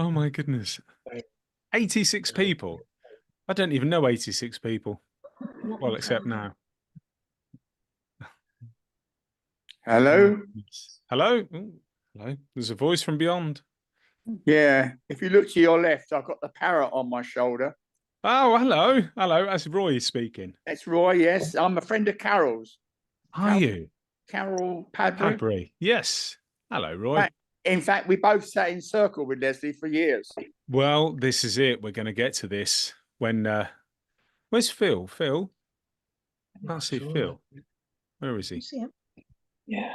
Oh my goodness. 86 people. I don't even know 86 people. Well, except now. Hello? Hello? Ooh, hello. There's a voice from beyond. Yeah, if you look to your left, I've got the parrot on my shoulder. Oh, hello. Hello. That's Roy speaking. That's Roy, yes. I'm a friend of Carol's. Are you? Carol Padbury. Padbury. Yes. Hello, Roy. In fact, we both sat in circle with Leslie for years. Well, this is it. We're going to get to this when, where's Phil? Phil? I can't see Phil. Where is he? Yeah.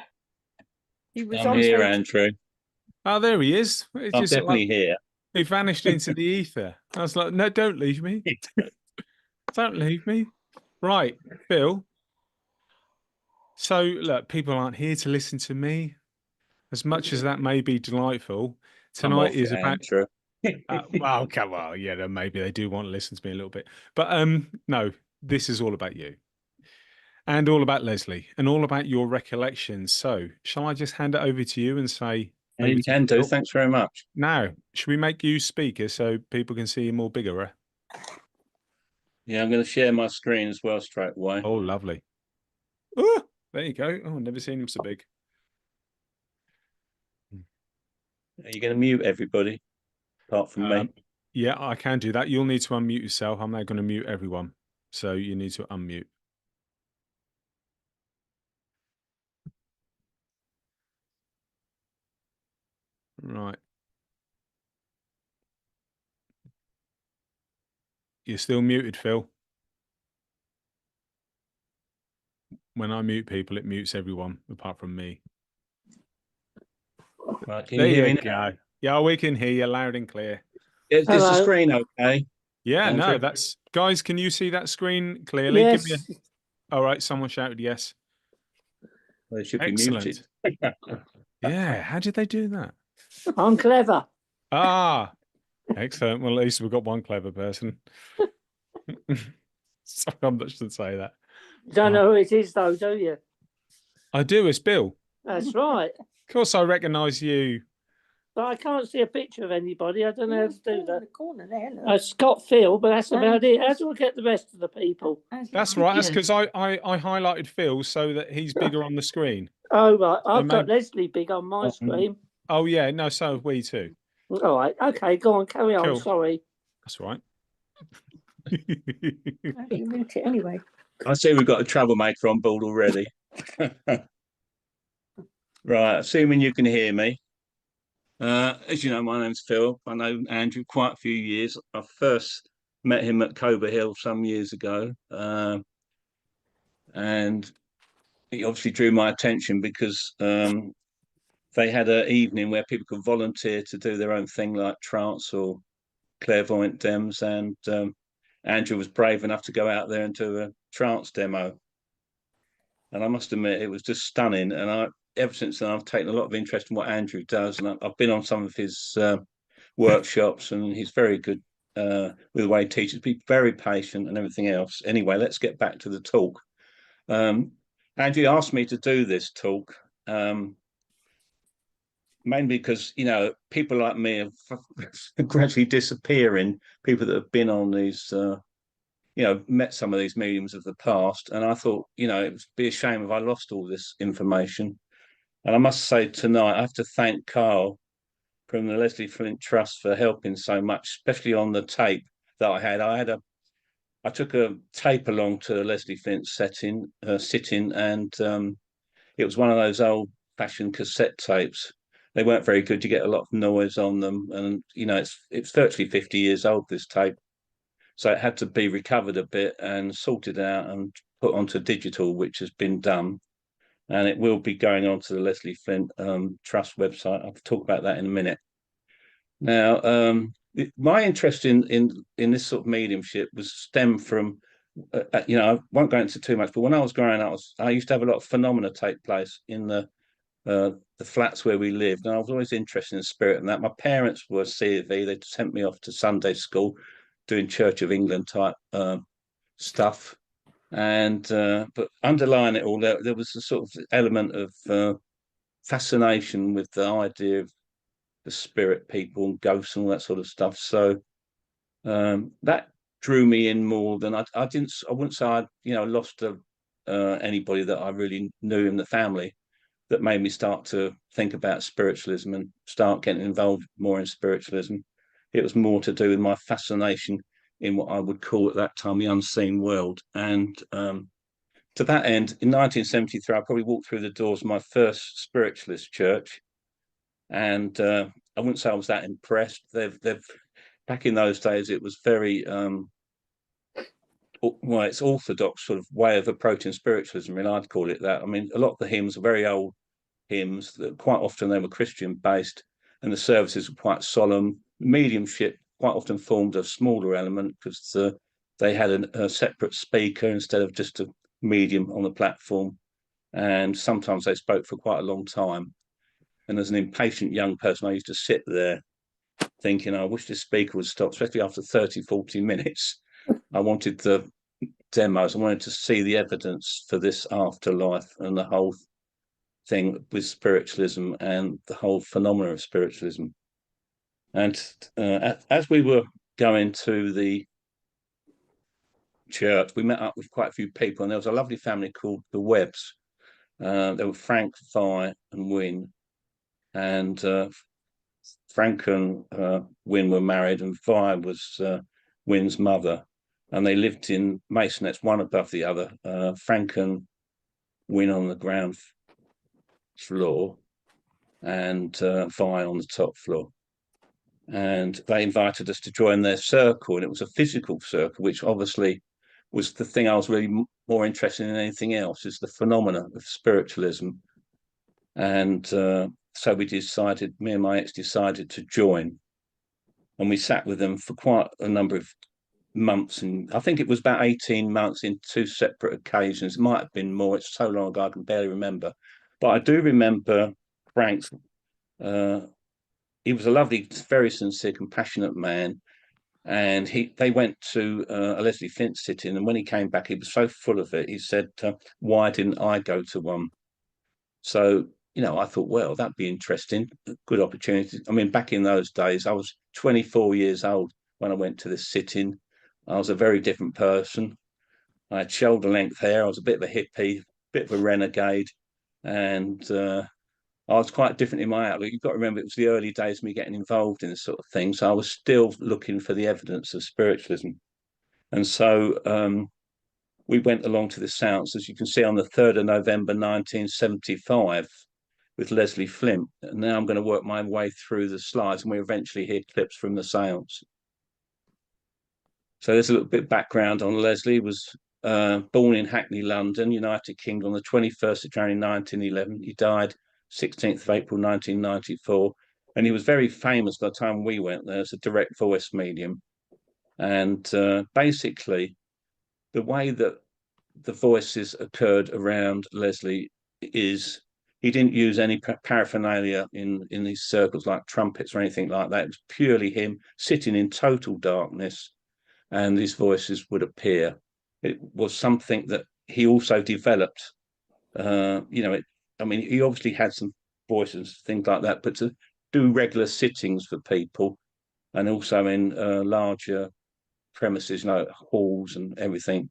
He was I'm here, Andrew. Oh, there he is. I'm definitely here. He vanished into the ether. I was like, no, don't leave me. Don't leave me. Right, Phil. So, look, people aren't here to listen to me. As much as that may be delightful, tonight is about... Andrew. Well, okay, well, yeah, then maybe they do want to listen to me a little bit. But no, this is all about you. And all about Leslie. And all about your recollections. So, shall I just hand it over to you and say... Yeah, you can do. Thanks very much. Now, should we make you speaker so people can see you more bigger? Yeah, I'm going to share my screen as well straight away. Oh, lovely. Oh, there you go. Oh, I've never seen him so big. Are you going to mute everybody apart from me? Yeah, I can do that. You'll need to unmute yourself. I'm now going to mute everyone. So you need to unmute. Right. You're still muted, Phil. When I mute people, it mutes everyone apart from me. Right, can you hear me now? Yeah, we can hear you loud and clear. Is the screen okay? Yeah, Andrew? no, that's... Guys, can you see that screen clearly? Yes. Give me a... All right, someone shouted yes. Well, it should be Excellent. muted. Yeah, how did they do that? I'm clever. Ah, excellent. Well, at least we've got one clever person. Sorry, I'm not to say that. Don't know who it is, though, do you? I do. It's Bill. That's right. Of course, I recognise you. But I can't see a picture of anybody. I don't know how to do that. In the corner there, look. I've got Phil, but that's about it. How do I get the rest of the people? That's right. That's because I highlighted Phil so that he's bigger on the screen. Oh, right. I've got Leslie big on my screen. Oh, yeah. No, so have we too. All right. Okay, go on. Carry on. Cool. Sorry. That's right. You mute it anyway. I see we've got a troublemaker on board already. Right, assuming you can hear me. As you know, my name's Phil. I know Andrew quite a few years. I first met him at Cober Hill some years ago. And he obviously drew my attention because they had an evening where people could volunteer to do their own thing, like trance or clairvoyant dems. And Andrew was brave enough to go out there and do a trance demo. And I must admit, it was just stunning. And ever since then, I've taken a lot of interest in what Andrew does. And I've been on some of his workshops, and he's very good with the way he teaches, be very patient and everything else. Anyway, let's get back to the talk. Andrew asked me to do this talk, mainly because, you know, people like me are gradually disappearing, people that have been on these you know, met some of these mediums of the past, and I thought, you know, it would be a shame if I lost all this information. And I must say tonight, I have to thank Carl from the Leslie Flint Trust for helping so much, especially on the tape that I had. I took a tape along to Leslie Flint's sitting, and it was one of those old-fashioned cassette tapes. They weren't very good. You get a lot of noise on them, and you know, it's virtually 50 years old, this tape. So it had to be recovered a bit and sorted out and put onto digital, which has been done. And it will be going on to the Leslie Flint Trust website. I'll talk about that in a minute. Now, my interest in this sort of mediumship was stemmed from, you know, I won't go into too much, but when I was growing up, I used to have a lot of phenomena take place in the flats where we lived. And I was always interested in spirit and that. My parents were C of E. They sent me off to Sunday school, doing Church of England type stuff, and but underlying it all, there was a sort of element of fascination with the idea of the spirit people and ghosts and all that sort of stuff. So that drew me in more than I wouldn't say I lost anybody that I really knew in the family that made me start to think about spiritualism and start getting involved more in spiritualism. It was more to do with my fascination in what I would call at that time the unseen world. And to that end, in 1973, I probably walked through the doors of my first spiritualist church, and I wouldn't say I was that impressed. They've back in those days, it was very well, it's orthodox sort of way of approaching spiritualism. I mean, I'd call it that. I mean, a lot of the hymns are very old hymns that quite often they were Christian based, and the services were quite solemn. Mediumship quite often formed a smaller element because they had a separate speaker instead of just a medium on the platform, and sometimes they spoke for quite a long time. And as an impatient young person, I used to sit there thinking, I wish this speaker would stop, especially after 30, 40 minutes. I wanted the demos. I wanted to see the evidence for this afterlife and the whole thing with spiritualism and the whole phenomena of spiritualism. And as we were going to the church, we met up with quite a few people, and there was a lovely family called the Webbs. There were Frank, Vi, and Wynne, and Frank and Wynne were married, and Vi was Wynne's mother, and they lived in masonettes, one above the other. Frank and Wynne on the ground floor, and Vi on the top floor. And they invited us to join their circle, and it was a physical circle, which obviously was the thing I was really more interested in than anything else, is the phenomena of spiritualism. And so we decided, me and my ex decided to join, and we sat with them for quite a number of months, and I think it was about 18 months in two separate occasions. It might have been more. It's so long ago I can barely remember, but I do remember Frank's. He was a lovely, very sincere, compassionate man, and they went to a Leslie Flint sitting, and when he came back, he was so full of it. He said, "Why didn't I go to one?" So I thought, well, that'd be interesting, a good opportunity. I mean, back in those days, I was 24 years old when I went to this sitting. I was a very different person. I had shoulder length hair. I was a bit of a hippie, bit of a renegade, and I was quite different in my outlook. You've got to remember, it was the early days of me getting involved in this sort of thing. So I was still looking for the evidence of spiritualism. And so we went along to the séance, as you can see, on the 3rd of November, 1975, with Leslie Flint. And now I'm going to work my way through the slides, and we eventually hear clips from the séance. So there's a little bit of background on Leslie. He was born in Hackney, London, United Kingdom, on the 21st of January, 1911. He died 16th of April, 1994. And he was very famous by the time we went there as a direct voice medium. And basically, the way that the voices occurred around Leslie is he didn't use any paraphernalia in these circles like trumpets or anything like that. It was purely him sitting in total darkness, and these voices would appear. It was something that he also developed. I mean, he obviously had some voices, things like that, but to do regular sittings for people, and also in larger premises, halls and everything,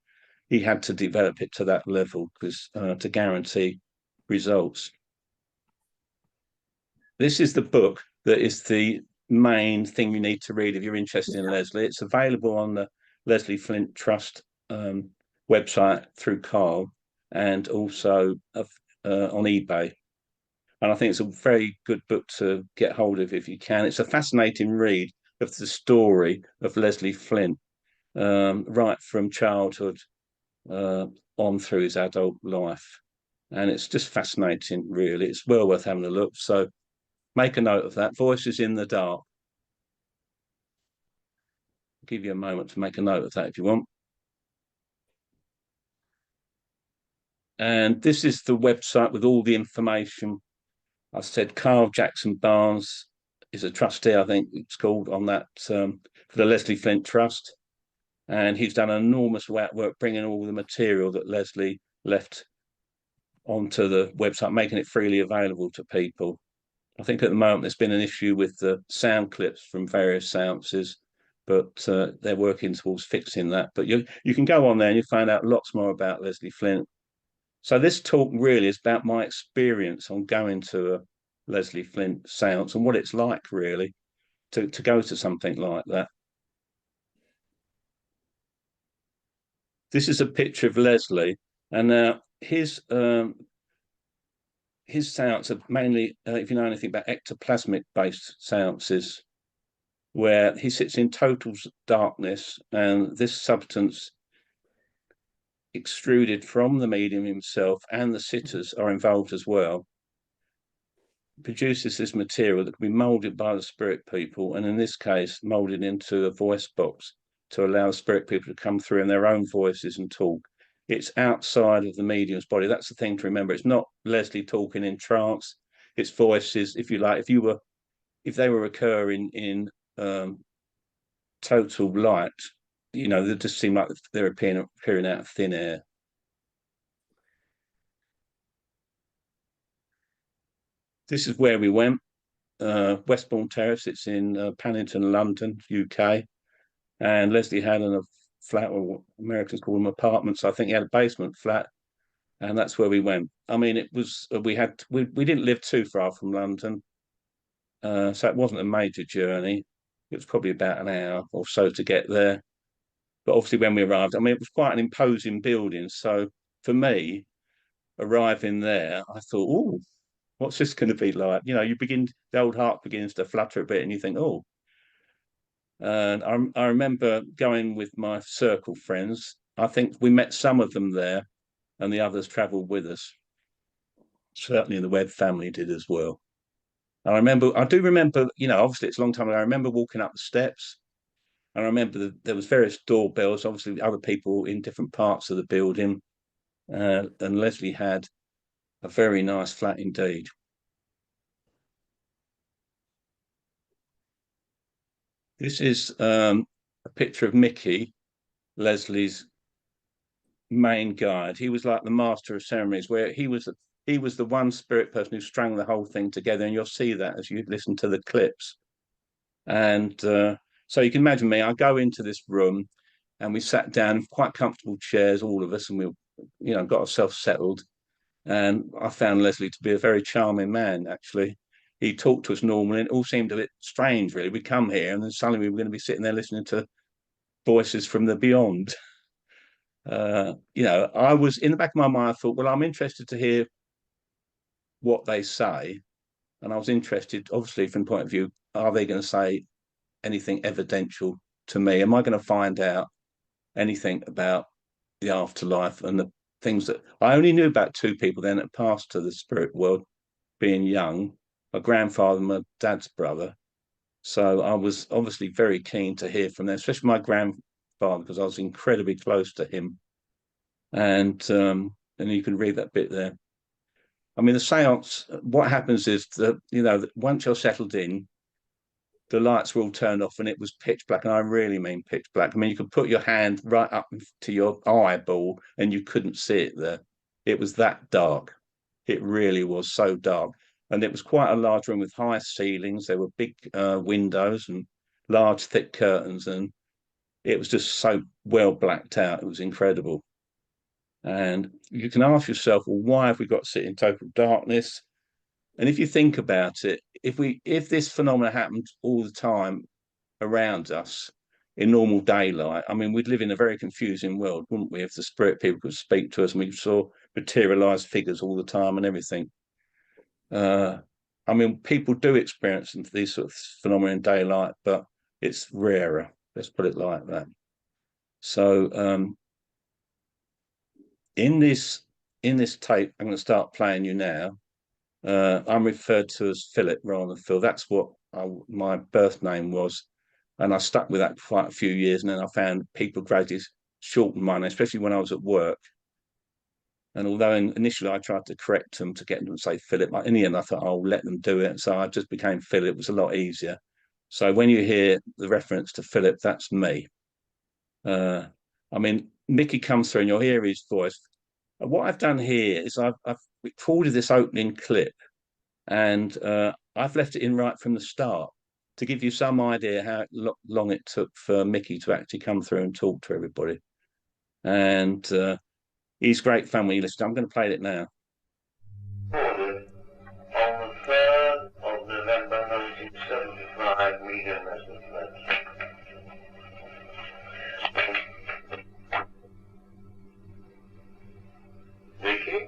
he had to develop it to that level because to guarantee results. This is the book that is the main thing you need to read if you're interested in Leslie. It's available on the Leslie Flint Trust website through Carl, and also on eBay. And I think it's a very good book to get hold of if you can. It's a fascinating read of the story of Leslie Flint, right from childhood on through his adult life. And it's just fascinating, really. It's well worth having a look. So make a note of that. Voices in the Dark. I'll give you a moment to make a note of that if you want. And this is the website with all the information. I said Carl Jackson Barnes is a trustee, I think it's called, on that for the Leslie Flint Trust. And he's done an enormous work bringing all the material that Leslie left onto the website, making it freely available to people. I think at the moment there's been an issue with the sound clips from various seances, but they're working towards fixing that. But you can go on there and you find out lots more about Leslie Flint. So this talk really is about my experience on going to a Leslie Flint seance and what it's like really to go to something like that. This is a picture of Leslie, and his seances are mainly, if you know anything about ectoplasmic-based seances, where he sits in total darkness, and this substance extruded from the medium himself and the sitters are involved as well, produces this material that can be molded by the spirit people, and in this case, molded into a voice box to allow spirit people to come through in their own voices and talk. It's outside of the medium's body. That's the thing to remember. It's not Leslie talking in trance. It's voices, if you like, if they were occurring in total light, you know, they just seem like they're appearing out of thin air. This is where we went. Westbourne Terrace. It's in Paddington, London, UK. And Leslie had a flat, or what Americans call them apartments. I think he had a basement flat, and that's where we went. I mean, it was we didn't live too far from London, so it wasn't a major journey. It was probably about an hour or so to get there. But obviously, when we arrived, I mean, it was quite an imposing building. So for me, arriving there, I thought, oh, what's this going to be like? You know, the old heart begins to flutter a bit, and you think, oh. And I remember going with my circle friends. I think we met some of them there, and the others travelled with us. Certainly the Webb family did as well. I do remember, you know, obviously it's a long time ago. I remember walking up the steps. I remember there was various doorbells, obviously other people in different parts of the building. And Leslie had a very nice flat indeed. This is a picture of Mickey, Leslie's main guide. He was like the master of ceremonies, where he was the one spirit person who strung the whole thing together, and you'll see that as you listen to the clips. And so you can imagine me. I go into this room, and we sat down in quite comfortable chairs, all of us, and we, you know, got ourselves settled. And I found Leslie to be a very charming man. Actually, he talked to us normally, and it all seemed a bit strange, really. We'd come here, and then suddenly we were going to be sitting there listening to voices from the beyond. You know, I was in the back of my mind, I thought, well, I'm interested to hear what they say. And I was interested, obviously, from the point of view, are they going to say anything evidential to me? Am I going to find out anything about the afterlife and the things that I only knew about? Two people then that passed to the spirit world, being young, my grandfather and my dad's brother. So I was obviously very keen to hear from them, especially my grandfather, because I was incredibly close to him. And you can read that bit there. I mean, the seance, what happens is that, you know, once you're settled in, the lights were all turned off and it was pitch black. And I really mean pitch black. I mean, you could put your hand right up to your eyeball and you couldn't see it there. It was that dark. It really was so dark. And it was quite a large room with high ceilings. There were big windows and large, thick curtains. And it was just so well blacked out. It was incredible. And you can ask yourself, well, why have we got to sit in total darkness? And if you think about it, if this phenomena happened all the time around us in normal daylight, I mean, we'd live in a very confusing world, wouldn't we? If the spirit people could speak to us and we saw materialized figures all the time and everything. I mean, people do experience these sort of phenomena in daylight, but it's rarer. Let's put it like that. So in this tape, I'm going to start playing you now. I'm referred to as Philip rather than Phil. That's what my birth name was. And I stuck with that for quite a few years. And then I found people gradually shortened mine, especially when I was at work. And although initially I tried to correct them to get them to say Philip, in the end I thought I'll let them do it. So I just became Philip. It was a lot easier. So when you hear the reference to Philip, that's me. I mean, Mickey comes through and you'll hear his voice. What I've done here is I've recorded this opening clip, and I've left it in right from the start to give you some idea how long it took for Mickey to actually come through and talk to everybody. And he's great fun when you listen. I'm going to play it now. On the 3rd of November 1975, medium Leslie Flint. Vicky?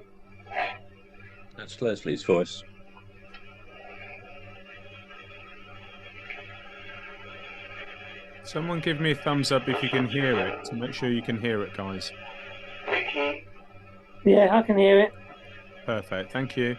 That's Leslie's voice. Someone give me a thumbs up if you can hear it, to make sure you can hear it, guys. Vicky? Yeah, I can hear it. Perfect, thank you.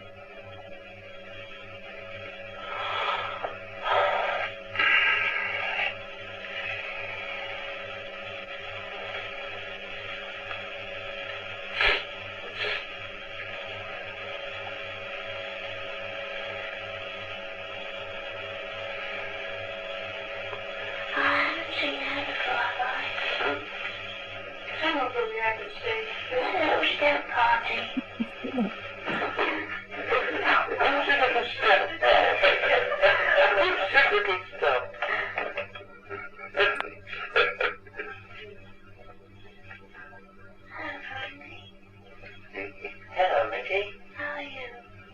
Hello, Mickey. How are you?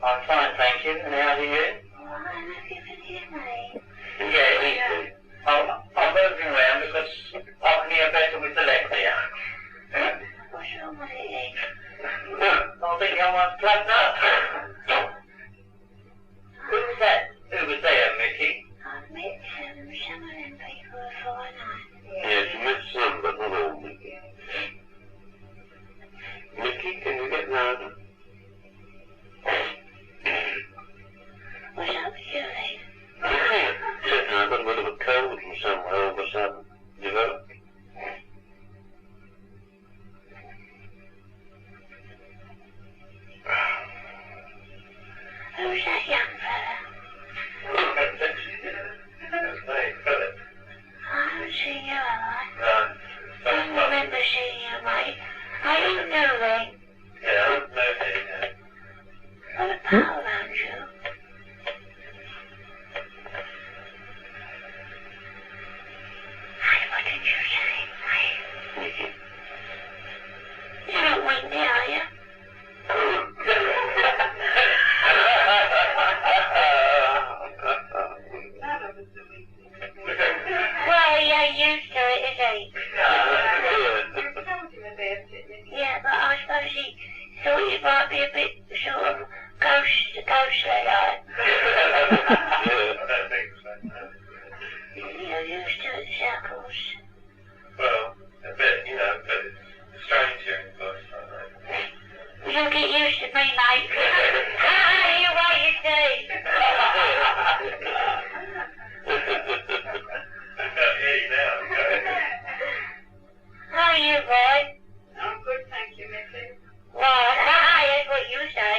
I'm fine, thank you. And how are you? Well, I'm looking for you, mate. Yeah, me too. I'm moving around because I can hear better with the left ear. What's wrong with it? I think I was plugged up. Who was that? Who was there, Mickey? I've met some of them people before, and yes, you met some, but not all, Mickey. Mickey, can you get louder? What's up with you, Lee? I've got a bit of a cold from somewhere all of a sudden. Developed. Who's that young fella? That's me, Philip. I haven't seen you, have I? No. I don't remember seeing you, mate. Are you new, Lee? Yeah, I'm new here. Got a pal around you. Hey, what did you say, mate? You're not windy, are you? Well, he ain't used to it, is he? Yeah, but I suppose he thought you might be a bit sort of ghostly like. You're used to it, Shackles. Well, a bit, but it's strange hearing the voice like that. You'll get used to me, mate. You wait and see. I can't hear you now. How are you, boy? I'm good, thank you, Mickey. Well, that's what you say.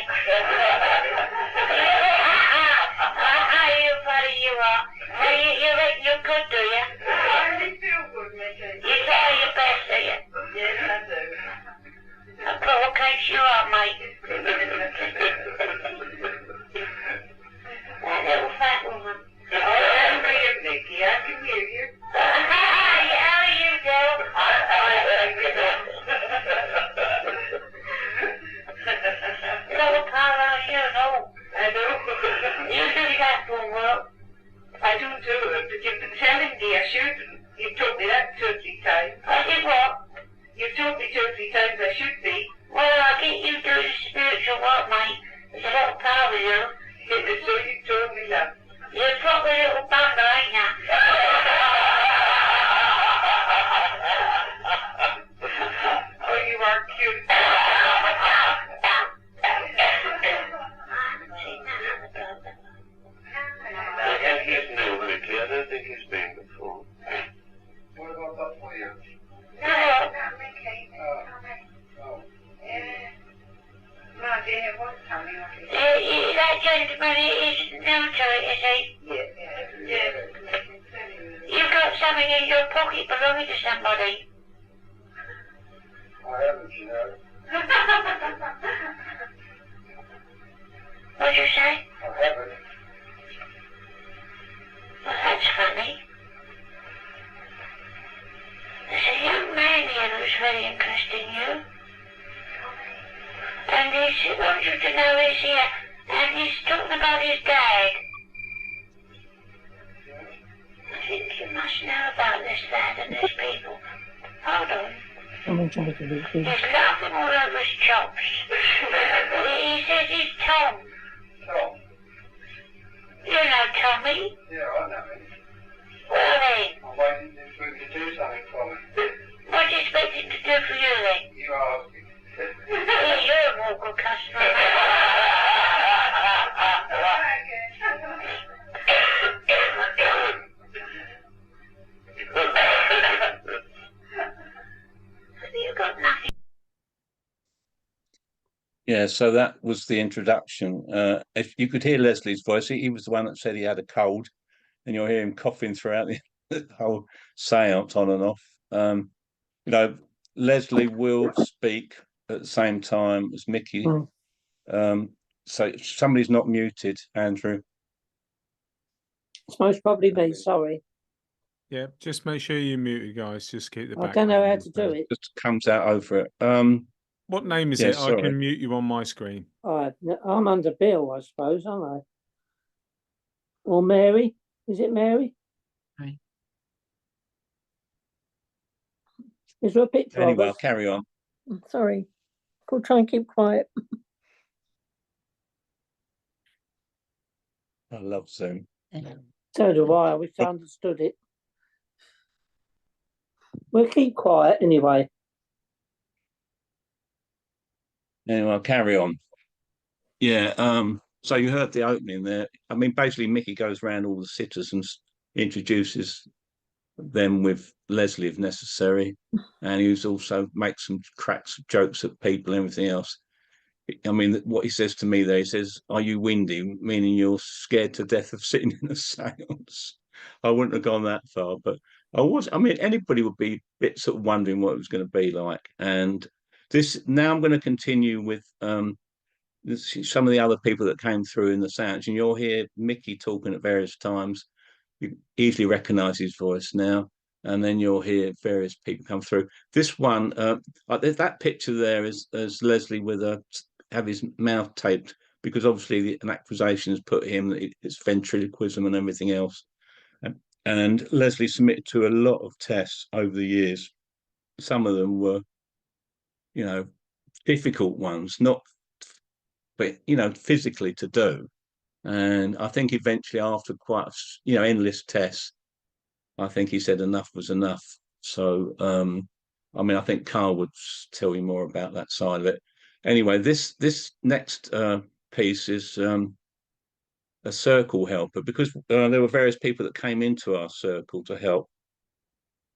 How you funny you are. You reckon you're good, do you? I really feel good, Mickey. You try your best, do you? Yes, I do. I'll provocate you up, mate. That little fat woman. Oh, that's brilliant, Mickey. I can hear you. How are you, Joe? Little pal around here, no. I know. You do that for work. I don't do it, but you've been telling me I shouldn't. You told me that 2 or 3 times. I did what? You told me 2 or 3 times I should be. Well, I get you do the spiritual work, mate. There's a lot of power with you. Yeah, so you told me that. You're a proper little bugger, ain't you? Oh, you are cute. I haven't seen that other brother. I think he's new, Mickey. I don't think he's been before. What about that for you? No. Mickey. Oh. Yeah. No, dear, what's coming? That gentleman is new to it, is he? Yeah. You've got something in your pocket belonging to somebody. I haven't, you know. What'd you say? I haven't. Well, that's funny. There's a young man here who's very interested in you. And he wants you to know he's here. And he's talking about his dad. I think you must know about this dad and his people. Hold on. He's laughing all over his chops. He says he's Tom. Tom? You know Tommy? Yeah, I know him. Really? I'm waiting for him to do something for me. What do you expect him to do for you then? You ask him. You're a more good customer. Have you got nothing? Yeah, so that was the introduction. If you could hear Leslie's voice, he was the one that said he had a cold, and you'll hear him coughing throughout the whole séance on and off. You know, Leslie will speak at the same time as Mickey. So somebody's not muted, Andrew. It's most probably me, sorry. Yeah, just make sure you mute it, guys. Just keep the I don't know how to do it. Just comes out over it. What name is Yeah, it? I sorry. can mute you on my screen. I'm under Bill, I suppose, aren't I? Or Mary? Is it Mary? Hey. Is there a picture Anyway, of I'll us? carry on. Sorry. I'll try and keep quiet. I love Zoom. So do I wish I understood it. We'll keep quiet anyway. Anyway, I'll carry on. Yeah, so you heard the opening there. I mean, basically, Mickey goes around all the sitters and introduces them with Leslie if necessary. And he also makes some cracks, jokes at people and everything else. I mean, what he says to me there, he says, "Are you windy?" Meaning you're scared to death of sitting in a séance. I wouldn't have gone that far, but I was. I mean, anybody would be a bit sort of wondering what it was going to be like. And this, now I'm going to continue with some of the other people that came through in the séance, and you'll hear Mickey talking at various times. You easily recognise his voice now, and then you'll hear various people come through. This one, that picture there is Leslie with have his mouth taped, because obviously an accusation has put him that it's ventriloquism and everything else. And Leslie submitted to a lot of tests over the years. Some of them were, you know, difficult ones, but physically to do. And I think eventually, after quite endless tests, I think he said enough was enough. So I mean, I think Carl would tell you more about that side of it. Anyway, this next piece is a circle helper, because there were various people that came into our circle to help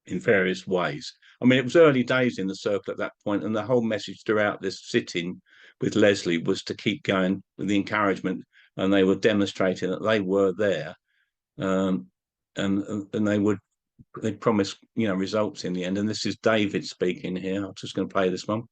in various ways. I mean, it was early days in the circle at that point, and the whole message throughout this sitting with Leslie was to keep going with the encouragement, and they were demonstrating that they were there, and they promised results in the end. And this is David speaking here. I'm just going to play this one.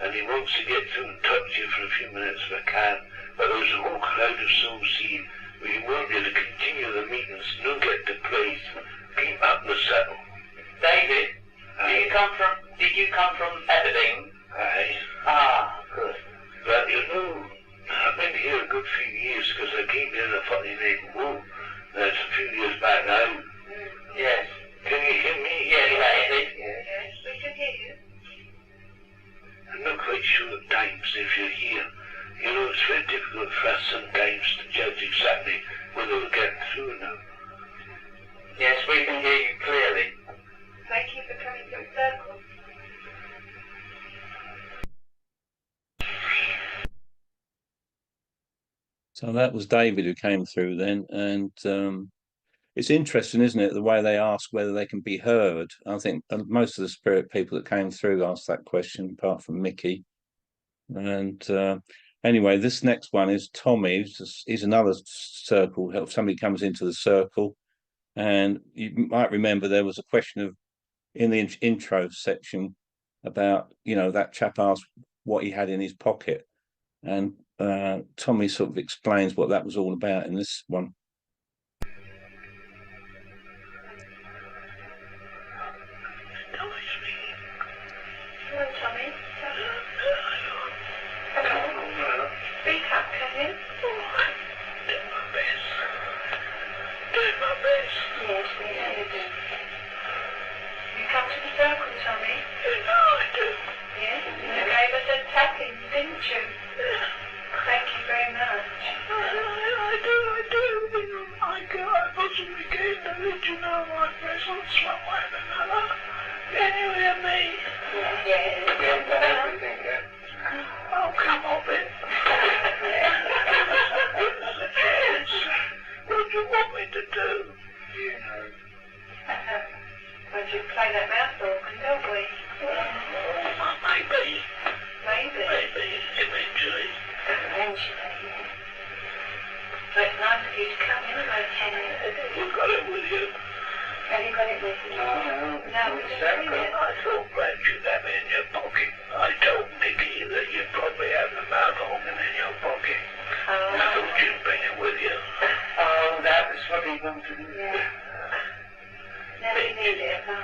and he wants to get through and talk to you for a few minutes if I can, but there's a whole crowd of souls here where you won't be able to continue the meetings, no get to place, keep up the settle. David, did you come from Aberdeen? Aye. Ah, good. But you know, I've been here a good few years because I came here in a 49 that's a few years back now. Yes. Can you hear me? Yes, David. Yes, we can hear you. I'm not quite sure at times if you're here. You know, it's very difficult for us sometimes to judge exactly whether we're getting through or not. Yes, we can hear you clearly. Thank you for coming to the circle. So that was David who came through then, and it's interesting, isn't it, the way they ask whether they can be heard. I think most of the spirit people that came through asked that question, apart from Mickey. And anyway, this next one is Tommy. He's another circle. Somebody comes into the circle, and you might remember there was a question of in the intro section about, you know, that chap asked what he had in his pocket, and Tommy sort of explains what that was all about in this one. Hello, Tommy. Hello. Speak up, can you? Doing my best. Doing my best. Yes, we hear you. You come to the circle, Tommy? No, I do. Yes. You gave us a tapping, didn't you? Thank you very much. I do. You know, I possibly gave the original my presence one way or another. Can you hear me? Yes. Oh, come on, then. What do you want me to do? You know. Well, you play that mouth organ, don't we? Maybe. Maybe. Maybe, eventually. Eventually. But it's nice of you to come anyway, Kenny. You've got it with you. Have you got it with you? No, we just bring it. I thought perhaps you'd have it in your pocket. I told Nicky that you'd probably have the mouth organ in your pocket. I thought you'd bring it with you. Oh, that was what he wanted. Yeah. No, we need it at 5.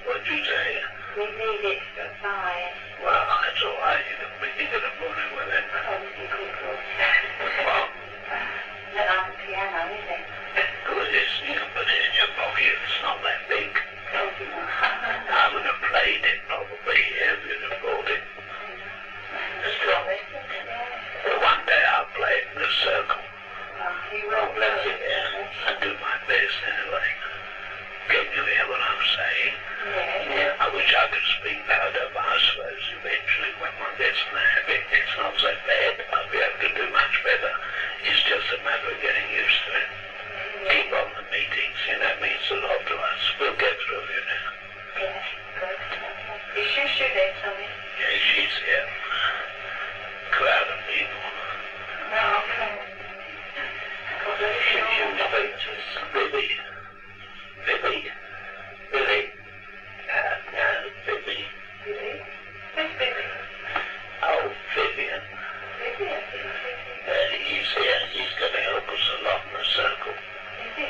What'd you say? We need it at 5. Well, that's all right. You can bring it in the morning with it. Well, Not like a piano, is it? good, you can put it in your pocket. It's not that big. I would have played it probably if you'd have bought it. Still, one day I'll play it in the circle. You Oh, will. bless it, yeah. I do my best anyway. Can you hear what I'm saying? Yes. I wish I could speak louder, but I suppose eventually when one gets in the habit, it's not so bad. I'll be able to do much better. It's just a matter of getting used to it. Keep on the meetings, you know, it means a lot to us. We'll get through, you know. Yes, good. Is she there, Tommy? Yeah, she's here. Crowd of people. No, okay. God bless you. She'll speak to us. Billy. Billy. Billy. No, Billy. Billy? Where's Billy? Oh, Vivian. Vivian? He's here. He's going to help us a lot in the circle. Is he?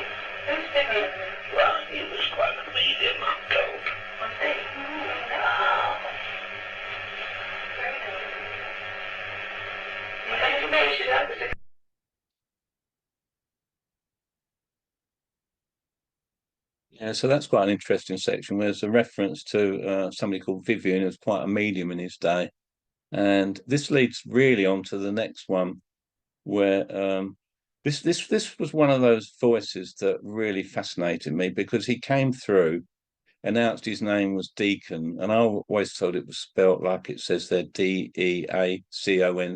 Who's Vivian? Well, he was quite a medium, I'm told. Was he? Oh. Very good. Thank you, Mary. That was a Yeah, so that's quite an interesting section. There's a reference to somebody called Vivian, who was quite a medium in his day. And this leads really on to the next one, where this was one of those voices that really fascinated me, because he came through, announced his name was Deakin, and I always thought it was spelt like it says there, Deacon.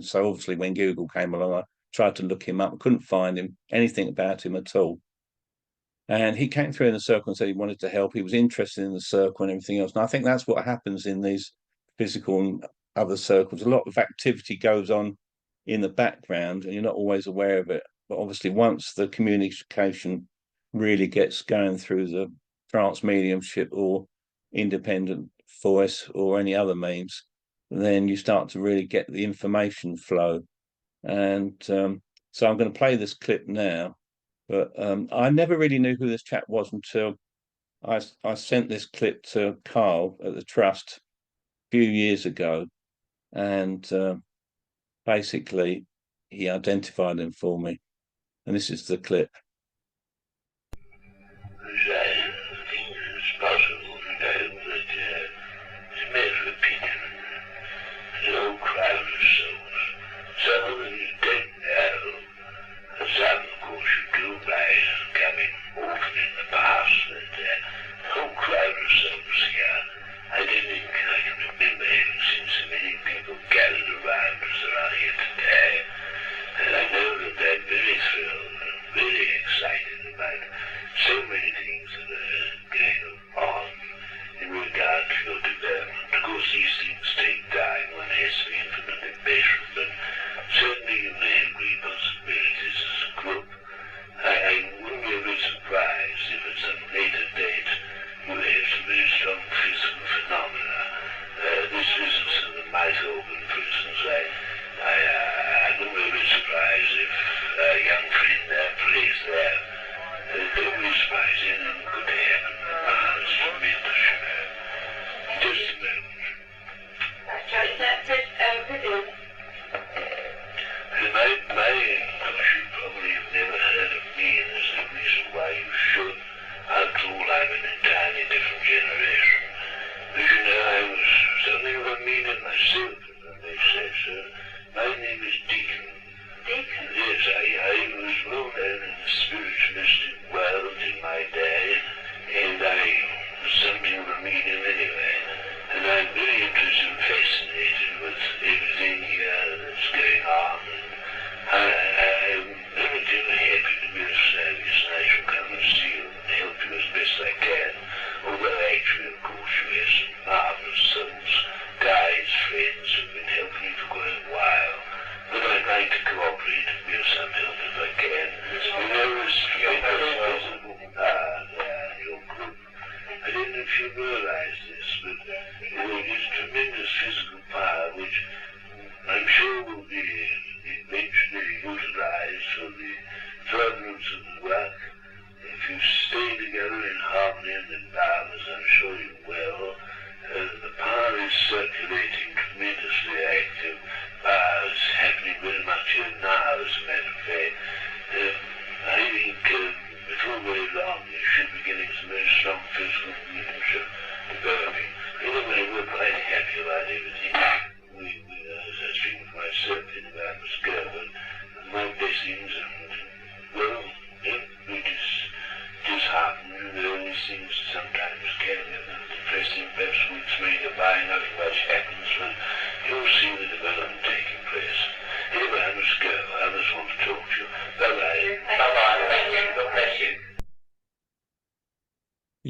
So obviously when Google came along, I tried to look him up, couldn't find him, anything about him at all. And he came through in the circle and said he wanted to help. He was interested in the circle and everything else. And I think that's what happens in these physical and other circles. A lot of activity goes on in the background and you're not always aware of it. But obviously, once the communication really gets going through the trance mediumship or independent voice or any other means, then you start to really get the information flow. And so I'm going to play this clip now, but I never really knew who this chap was until I sent this clip to Carl at the Trust a few years ago, and basically he identified him for me. And this is the clip.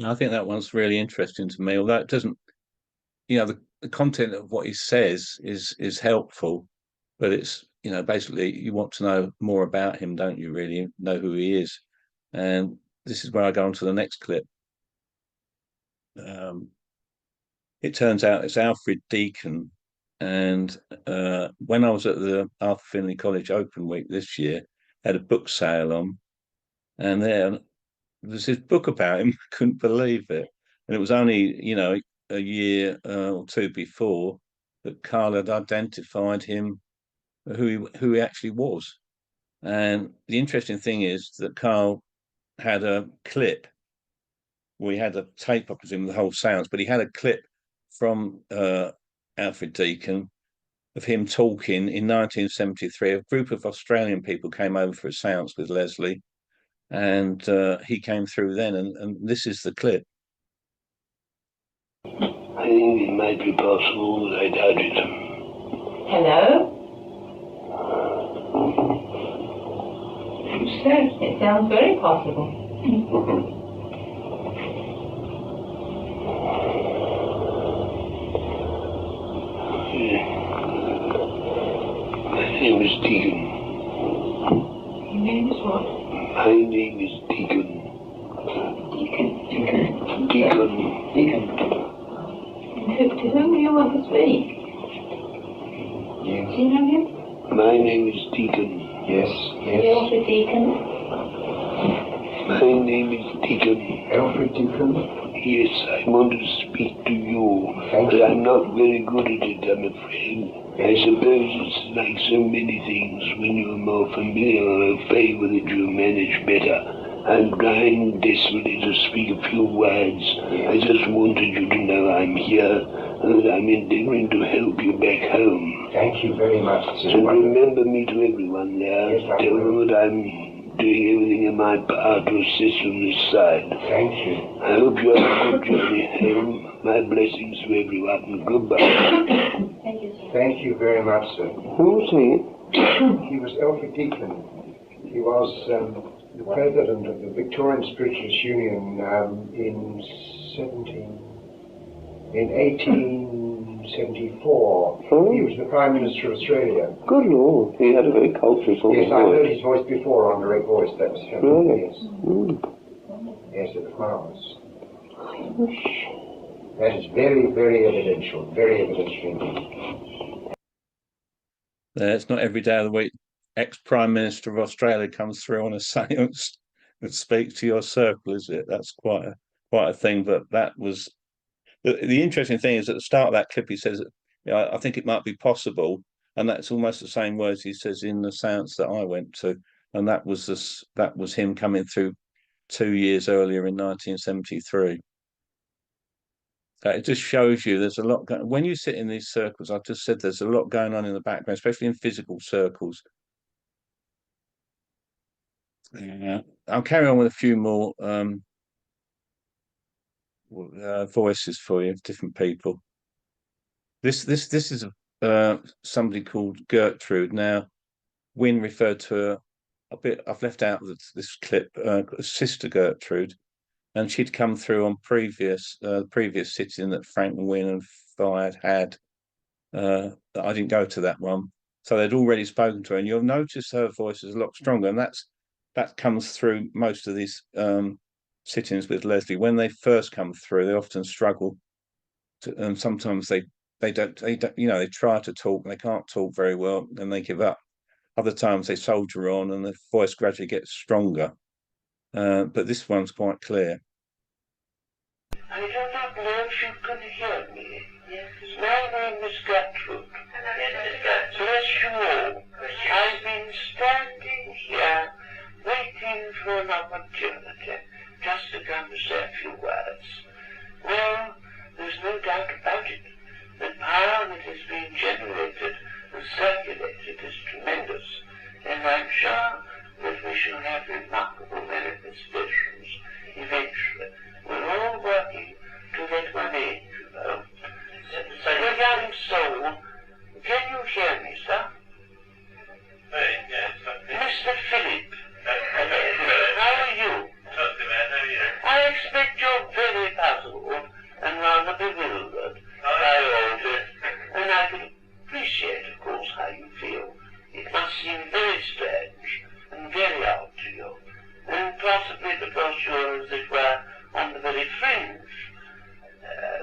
I think that one's really interesting to me, although it doesn't, the content of what he says is helpful, but it's, basically you want to know more about him, don't you, really know who he is. And this is where I go on to the next clip. It turns out it's Alfred Deakin. And when I was at the Arthur Findlay College Open Week this year, had a book sale on, and there was this book about him. I couldn't believe it. And it was only, a year or two before that Carl had identified him, who he actually was. And the interesting thing is that Carl had a clip. We had a tape, I presume, the whole seance, but he had a clip from Alfred Deakin of him talking in 1973. A group of Australian people came over for a seance with Leslie, and he came through then, and this is the clip. I think it might be possible, but I doubt it. Hello? It sounds very possible. My name is Deakin. Your name is what? My name is Deakin. Deakin. Deakin. To whom do you want to speak? Yes. Do you know him? My name is Deakin. Yes. Yes. Alfred Deakin. My name is Deakin. Alfred Deakin. Yes, I want to speak to you. Thank But you. I'm not very good at it, I'm afraid. I suppose it's like so many things. When you're more familiar, I favor that you manage better. I'm trying desperately to speak a few words. I just wanted you to know I'm here and that I'm endeavoring to help you back home. Thank you very much, sir. So remember me to everyone there. Yes, I Tell will. them that I'm doing everything in my power to assist from this side. Thank you. I hope you have a good journey home. My blessings to everyone. Goodbye. Thank you, sir. Thank you very much, sir. Who's he? He was Alfred Deakin. He was the president of the Victorian Spiritualist Union in 1874. Oh. He was the Prime Minister of Australia. Good Lord. He had a very cultured sort Yes, of I heard voice. his voice before on Direct Voice. That was him. Really? Yes. Yes, it was marvellous. That is very, very evidential. Very evidential indeed. It's not every day of the week ex-Prime Minister of Australia comes through on a séance and speaks to your circle, is it? That's quite a thing. But that was the interesting thing is at the start of that clip he says, I think it might be possible, and that's almost the same words he says in the séance that I went to, and that was him coming through 2 years earlier in 1973. It just shows you there's a lot when you sit in these circles. I've just said there's a lot going on in the background, especially in physical circles. I'll carry on with a few more voices for you, different people. This is somebody called Gertrude. Now, Wynne referred to her a bit. I've left out this clip. Sister Gertrude, and she'd come through on previous sitting that Frank and Wynne and I had. I didn't go to that one, so they'd already spoken to her, and you'll notice her voice is a lot stronger, and that comes through most of these sittings with Leslie. When they first come through, they often struggle and sometimes they don't, they try to talk, they can't talk very well, and they give up. Other times they soldier on and the voice gradually gets stronger. But this one's quite clear. I do not know if you can hear me. Yes. My name is Gertrude. Bless you all. I've been standing here waiting for an opportunity just to come to say a few words. Well, there's no doubt about it. The power that is being generated and circulated is tremendous, and I'm sure that we shall have remarkable manifestations eventually. We're all working to that one end, you know. So, your young soul, can you hear me, sir? Yes. Mr. Philip, how are you? Not too bad, how are you? I expect you're very puzzled and rather bewildered by all this, and I can appreciate, of course, how you feel. It must seem very strange and very odd to you, and possibly because you're, as it were, on the very fringe.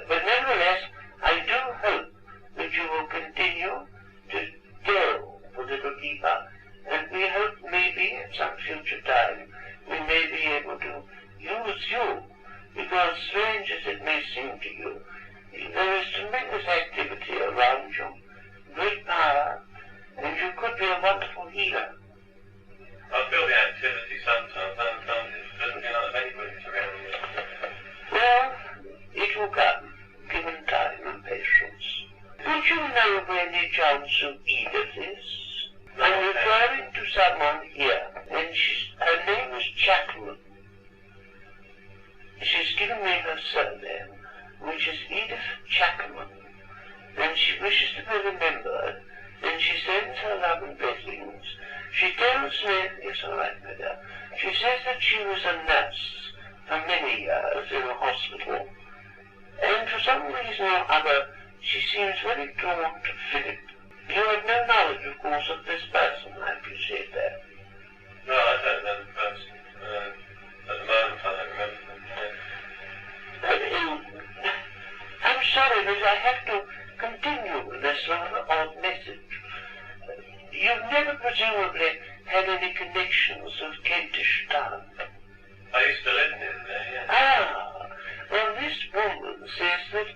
But nevertheless, I do hope that you will continue to delve a little deeper, and we hope maybe at some future time we may be able to use you, because strange as it may seem to you, there is tremendous activity around you, great power, and you could be a wonderful healer. I feel the activity sometimes it doesn't feel like anybody's around me. Well, it will come, given time and patience. Would you know any chance who Edith is? I'm referring to someone here, and her name is Chapman. She's given me her surname, which is Edith Chapman, and she wishes to be remembered, and she sends her love and blessings. She tells me, it's all right with her, she says that she was a nurse for many years in a hospital, and for some reason or other, she seems very drawn to Philip. You have no knowledge, of course, of this person, I appreciate that. No, I don't know the person. At the moment, I don't remember them. I'm sorry that I have to continue with this rather odd message, had any connections with Kentish Town? I used to live near there, yeah. Ah, well, this woman says that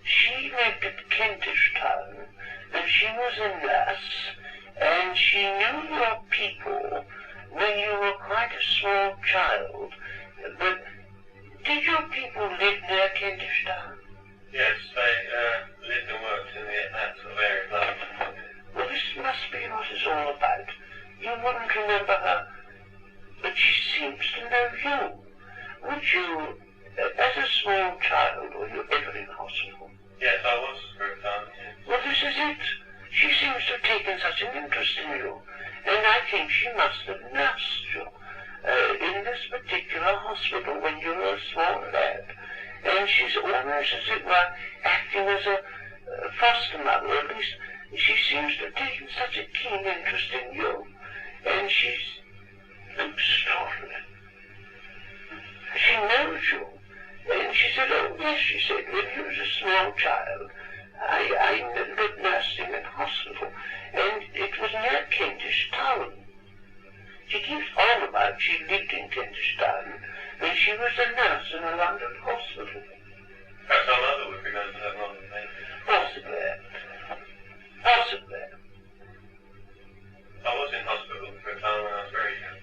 she lived at Kentish Town, and she was a nurse, and she knew your people when you were quite a small child. But did your people live near Kentish Town? Yes, they lived and worked in that sort of area of London. Well, this must be what it's all about. You wouldn't remember her, but she seems to know you. Would you, as a small child, were you ever in hospital? Yes, I was for a time, yes. Well, this is it. She seems to have taken such an interest in you, and I think she must have nursed you in this particular hospital when you were a small lad. And she's almost, as it were, acting as a foster mother. At least she seems to have taken such a keen interest in you, and she's extraordinary. She knows you, and she said, oh yes, she said, when he was a small child, I nursed him in hospital, and it was near Kentish Town. She keeps on about she lived in Kentish Town, and she was a nurse in a London hospital. Perhaps our mother would remember her more than me. Possibly. Possibly. I was in hospital for a time when I was very young.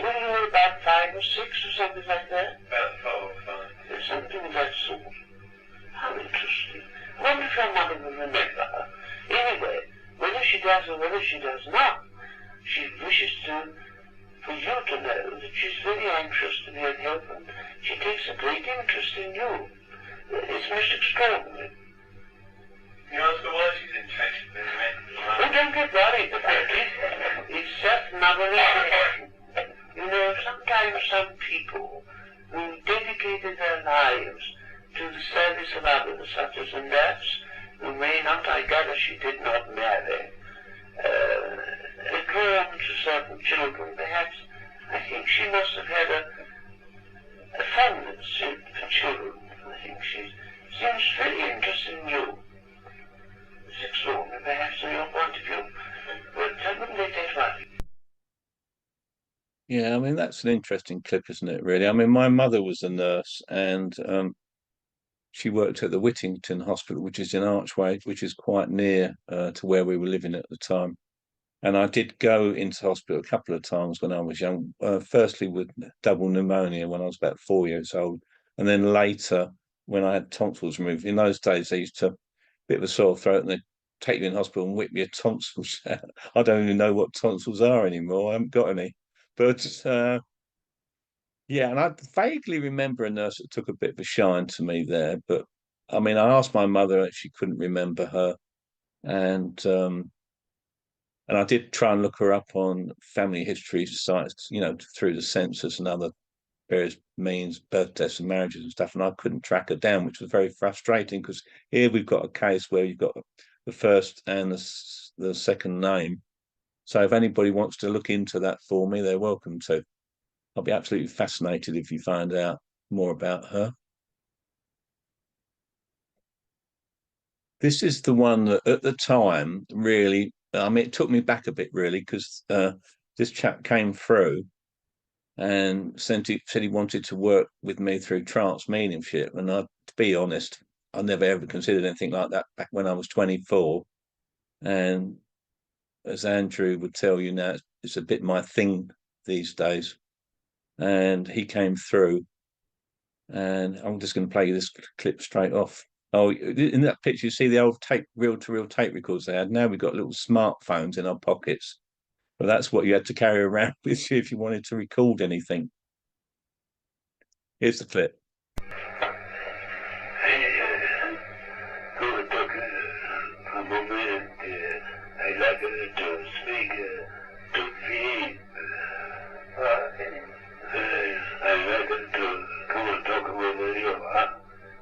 When you were about 5 or 6 or something like that? About 4 or 5. There's something of that sort. How interesting. I wonder if your mother will remember her. Anyway, whether she does or whether she does not, she wishes for you to know that she's very anxious to be of help, and she takes a great interest in you. It's most extraordinary. You ask her why she's interested in me? Oh, don't get worried about it. It's just another reaction. You know, sometimes some people who dedicated their lives to the service of others, such as a nurse, who may not, I gather she did not marry, drawn to certain children, perhaps. I think she must have had a fondness for children. I think she seems very interested in you. It's extraordinary, perhaps, from your point of view, but I wouldn't let that worry. Yeah, I mean, that's an interesting clip, isn't it, really? I mean, my mother was a nurse, and she worked at the Whittington Hospital, which is in Archway, which is quite near to where we were living at the time. And I did go into hospital a couple of times when I was young, firstly with double pneumonia when I was about 4 years old, and then later when I had tonsils removed. In those days, they used to bit of a sore throat and they'd take you in hospital and whip your tonsils out. I don't even know what tonsils are anymore. I haven't got any. But yeah, and I vaguely remember a nurse that took a bit of a shine to me there. But I mean, I asked my mother if she couldn't remember her, and I did try and look her up on family history sites, you know, through the census and other various means, birth tests and marriages and stuff, and I couldn't track her down, which was very frustrating because here we've got a case where you've got the first and the second name. So if anybody wants to look into that for me, they're welcome to. I'll be absolutely fascinated if you find out more about her. This is the one that at the time really, I mean, it took me back a bit really because this chap came through and said he wanted to work with me through trance mediumship. And to be honest, I never ever considered anything like that back when I was 24. And as Andrew would tell you now, it's a bit my thing these days. And he came through, and I'm just going to play you this clip straight off. Oh, in that picture, you see the old reel-to-reel tape records they had. Now we've got little smartphones in our pockets. But that's what you had to carry around with you if you wanted to record anything. Here's the clip. I'd like to speak to Philippe. I'd like to come and talk with you.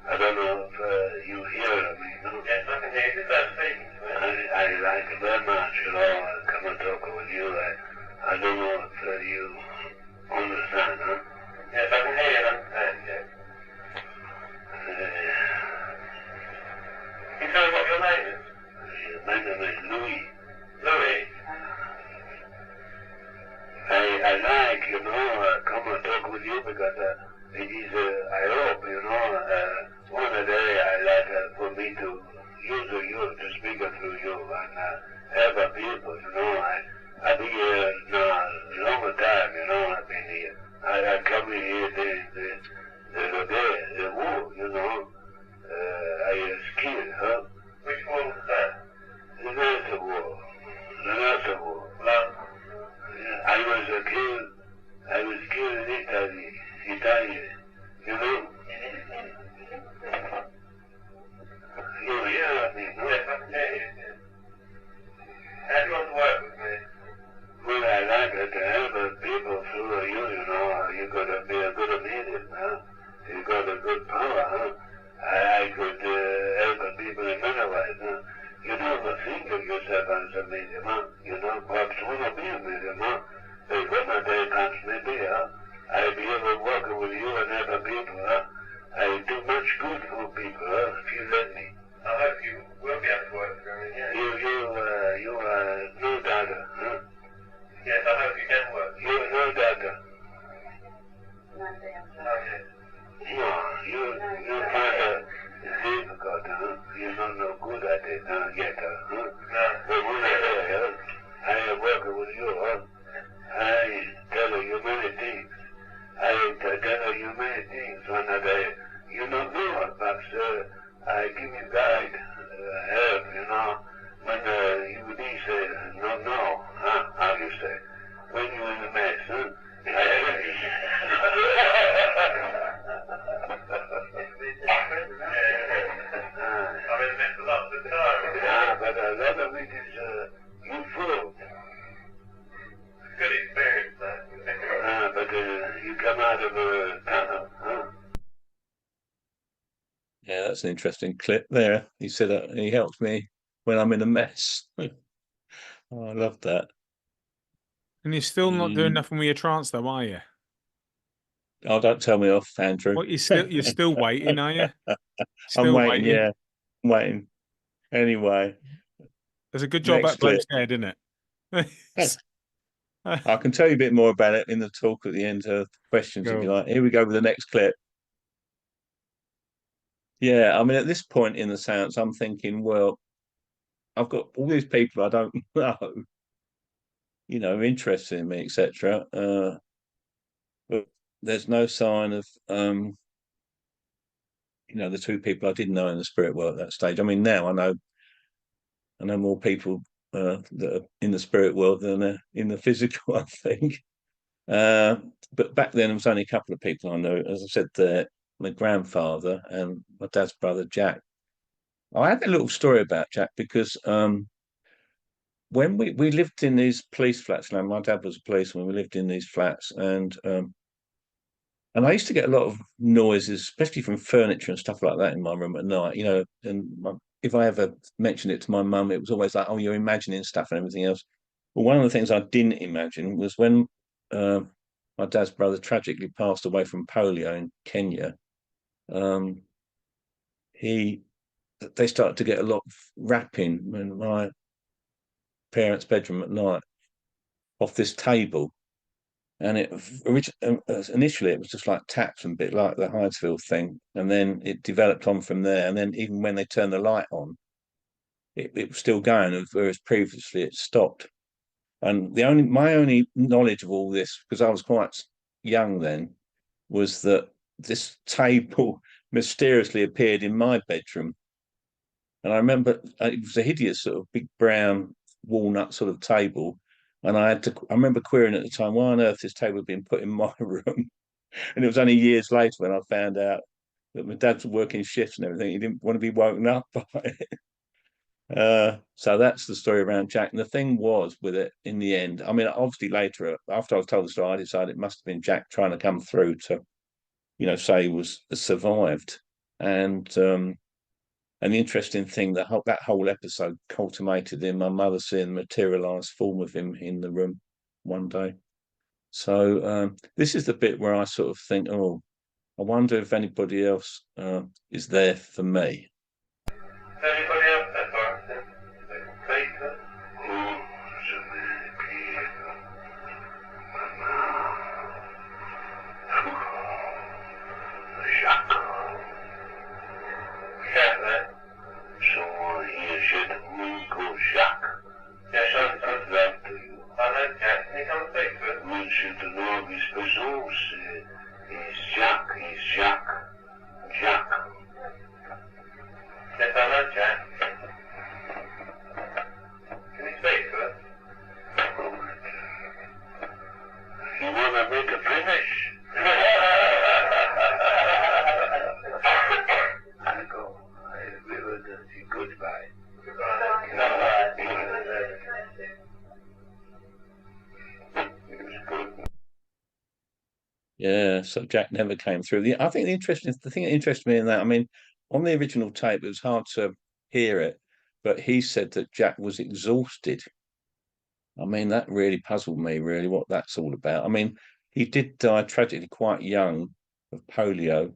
I don't know if you hear me. No? Yes, I can hear you. That's speaking to me. I like it very much, you know, come and talk with you. I don't know if you understand, huh? Yes, I can hear you and understand, yes. Can you tell me what your name is? My name is Louis. Louis? I like, come and talk with you because it is, I hope, one day I like for me to use you, to speak through you and help people, I've been here now a long time, I've been here. I come in here the war, I scared, huh? Which war was that? The last war. I was killed in Italy, You hear me, no? Yes, I can hear you. How do you want to work with me? Well, I like to help people through you gotta be a good medium, huh? You got a good power, huh? I could help people in many ways, huh? You don't think of yourself as a medium, huh? Perhaps want to be a medium, huh? But when a day comes, maybe, huh? I'll be able to work with you and other people, huh? I do much good for people, huh? If you let me. I hope you will be able to work with me, yeah. You are no doubter, huh? Yes, I hope you can work. You're no doubter. Oh, yes. No, you find it difficult, huh? You're not no good at it yet, huh? No. But when I say, I work with you, huh? I tell you many things. I tell you many things when you don't know it, but I give you guide, help, when you need say, no, huh? How you say? When you're in a mess, huh? I'm in the midst of lots of time. Yeah, but a lot of it is useful. Good experience, though. But you come out of a tunnel, huh? Yeah, that's an interesting clip there. He said that he helps me when I'm in a mess. Oh, I love that. And you're still not doing nothing with your trance, though, are you? Oh, don't tell me off, Andrew. What, you're still waiting, are you? I'm waiting, yeah. I'm waiting. Anyway. There's a good job Next that bloke's clip. dead, isn't it? I can tell you a bit more about it in the talk at the end of questions, if you like. Here we go with the next clip. Yeah, I mean, at this point in the seance, I'm thinking, well, I've got all these people I don't know, interested in me, etc. But there's no sign of, the two people I didn't know in the spirit world at that stage. I mean, now I know more people that are in the spirit world than are in the physical, I think. But back then, there was only a couple of people I knew. As I said, there, my grandfather and my dad's brother, Jack. I had a little story about Jack because when we lived in these police flats, now my dad was a policeman, we lived in these flats, and I used to get a lot of noises, especially from furniture and stuff like that in my room at night, and if I ever mentioned it to my mum, it was always like, oh, you're imagining stuff and everything else. But one of the things I didn't imagine was when my dad's brother tragically passed away from polio in Kenya. They started to get a lot of rapping in my parents' bedroom at night off this table. And initially it was just like taps and a bit like the Hydesville thing. And then it developed on from there. And then even when they turned the light on, it was still going, whereas previously it stopped. And my only knowledge of all this, because I was quite young then, was that this table mysteriously appeared in my bedroom. And I remember it was a hideous sort of big brown walnut sort of table. And I remember querying at the time, why on earth this table had been put in my room? And it was only years later when I found out that my dad was working shifts and everything. He didn't want to be woken up by it. So that's the story around Jack. And the thing was with it in the end, I mean, obviously later, after I was told the story, I decided it must have been Jack trying to come through to, say he was survived. And the interesting thing, that whole episode culminated in my mother seeing the materialised form of him in the room one day. So this is the bit where I sort of think, oh, I wonder if anybody else is there for me. Anybody else there for us? Peter? Oh, so many people. My all said, he's Jack, Jack. Yes, I know, Jack. Can you speak to us? You wanna me to finish? I go, I will dirty goodbye. Yeah, so Jack never came through. I think the thing that interested me in that, I mean, on the original tape, it was hard to hear it, but he said that Jack was exhausted. I mean, that really puzzled me, really, what that's all about. I mean, he did die tragically quite young of polio.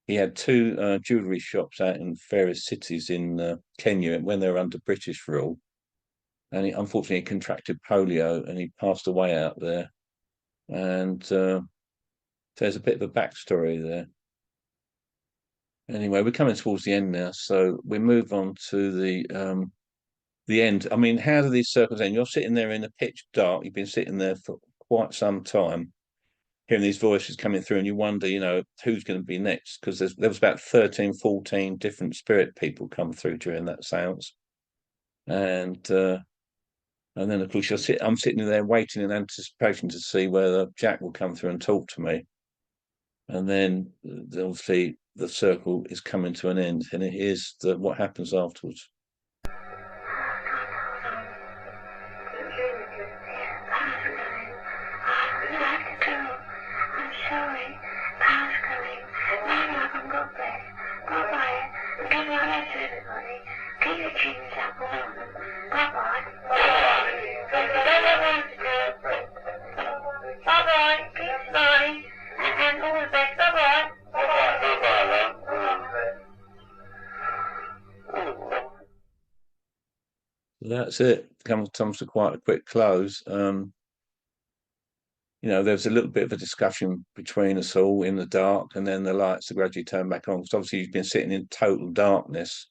He had two jewellery shops out in various cities in Kenya when they were under British rule. And he unfortunately contracted polio and he passed away out there. And there's a bit of a backstory there. Anyway, we're coming towards the end now, so we move on to the end. I mean, how do these circles end? You're sitting there in the pitch dark. You've been sitting there for quite some time, hearing these voices coming through, and you wonder, you know, who's going to be next? Because there was about 13, 14 different spirit people come through during that seance, and then of course I'm sitting there waiting in anticipation to see whether Jack will come through and talk to me. And then obviously the circle is coming to an end, and here's what happens afterwards. That's it. Comes to quite a quick close. You know, there was a little bit of a discussion between us all in the dark, and then the lights gradually turned back on. Because obviously you've been sitting in total darkness,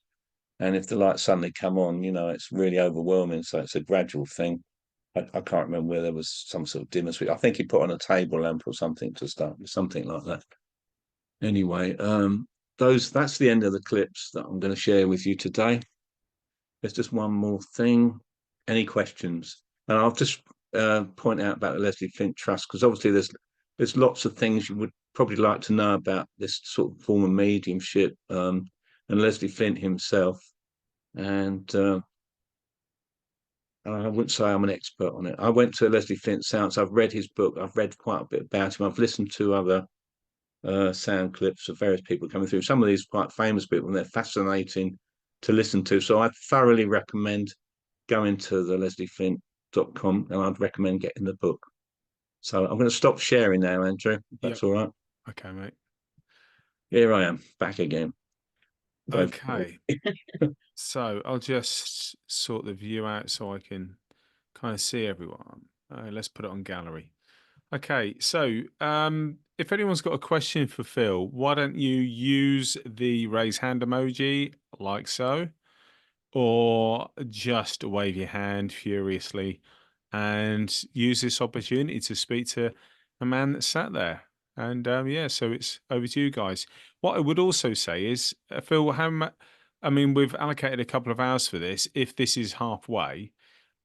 and if the lights suddenly come on, you know, it's really overwhelming. So it's a gradual thing. I can't remember where there was some sort of dimmer switch. I think he put on a table lamp or something to start with, something like that. Anyway, that's the end of the clips that I'm going to share with you today. There's just one more thing. Any questions? And I'll just point out about the Leslie Flint Trust, because obviously there's lots of things you would probably like to know about this sort of form of mediumship, and Leslie Flint himself. And I wouldn't say I'm an expert on it. I went to Leslie Flint Seance. I've read his book. I've read quite a bit about him. I've listened to other sound clips of various people coming through. Some of these quite famous people, and they're fascinating to listen to. So I thoroughly recommend going to the leslieflint.com, and I'd recommend getting the book. So I'm going to stop sharing now, Andrew, if that's all right. Okay, mate. Here I am, back again. Okay. So I'll just sort the view out so I can kind of see everyone. Let's put it on gallery. Okay, so if anyone's got a question for Phil, why don't you use the raise hand emoji like so, or just wave your hand furiously and use this opportunity to speak to a man that sat there. And yeah, so it's over to you guys. What I would also say is, Phil, I mean, we've allocated a couple of hours for this. If this is halfway,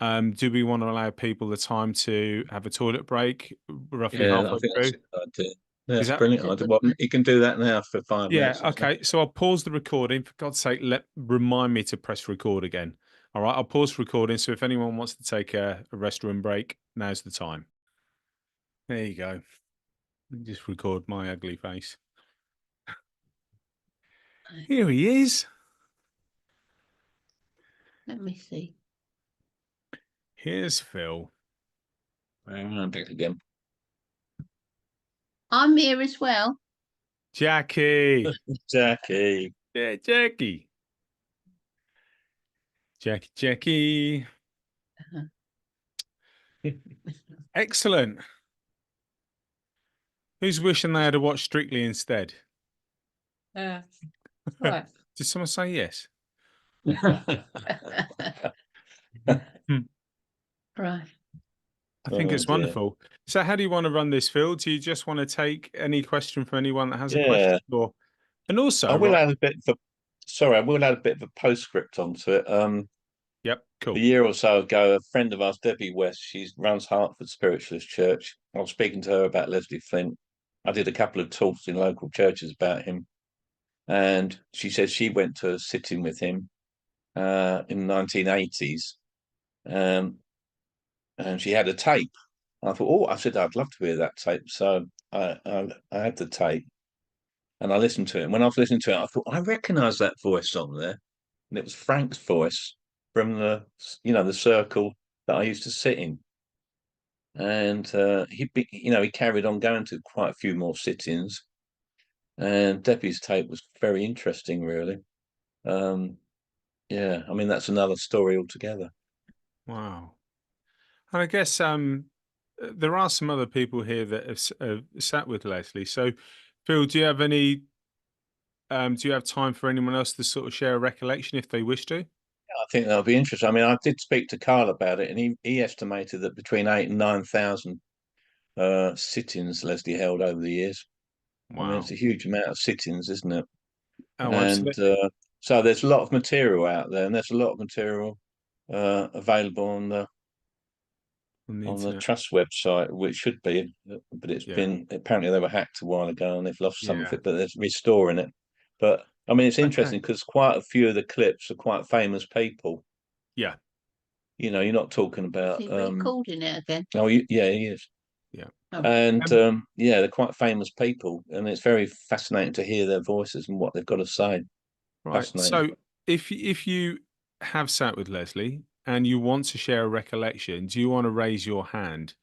do we want to allow people the time to have a toilet break roughly halfway through? That's a good idea. That's brilliant. Well, you can do that now for 5 minutes. Yeah, okay. So I'll pause the recording. For God's sake, remind me to press record again. All right, I'll pause recording. So if anyone wants to take a restroom break, now's the time. There you go. Just record my ugly face. Here he is. Let me see. Here's Phil. I'm back again. I'm here as well. Jackie. Jackie. Yeah, Jackie. Jackie. Excellent. Who's wishing they had to watch Strictly instead? Right. Did someone say yes? Right. I think it's dear. wonderful. So how do you want to run this, Phil? Do you just want to take any question from anyone that has a Yeah. question? Or, and also, I will right, add a bit of sorry, I will add a bit of a postscript onto it. yep, cool. A year or so ago, a friend of ours, Debbie West, she runs Hertford Spiritualist Church. I was speaking to her about Leslie Flint. I did a couple of talks in local churches about him. And she said she went to a sitting with him in the 1980s. And she had a tape. I thought, oh, I said, I'd love to hear that tape. So I had the tape and I listened to it. And when I was listening to it, I thought, I recognise that voice on there. And it was Frank's voice from the circle that I used to sit in. And he carried on going to quite a few more sit-ins. And Debbie's tape was very interesting, really. Yeah, I mean, that's another story altogether. Wow. And I guess there are some other people here that have sat with Leslie. So, Phil, do you have any? Do you have time for anyone else to sort of share a recollection if they wish to? I think that'll be interesting. I mean, I did speak to Carl about it, and he estimated that between 8,000 and 9,000 sit-ins Leslie held over the years. Wow. I mean, it's a huge amount of sit-ins, isn't it? Oh, and absolutely. so there's a lot of material out there, and there's a lot of material available on the trust website, which should be, but it's been, apparently they were hacked a while ago and they've lost some of it, but they're restoring it. But I mean, it's interesting because quite a few of the clips are quite famous people. Yeah. You know, you're not talking about. Is he recording it again? Oh, yeah, he is. Yeah. And yeah, they're quite famous people, and it's very fascinating to hear their voices and what they've got to say. Right. So if you have sat with Leslie and you want to share a recollection, do you want to raise your hand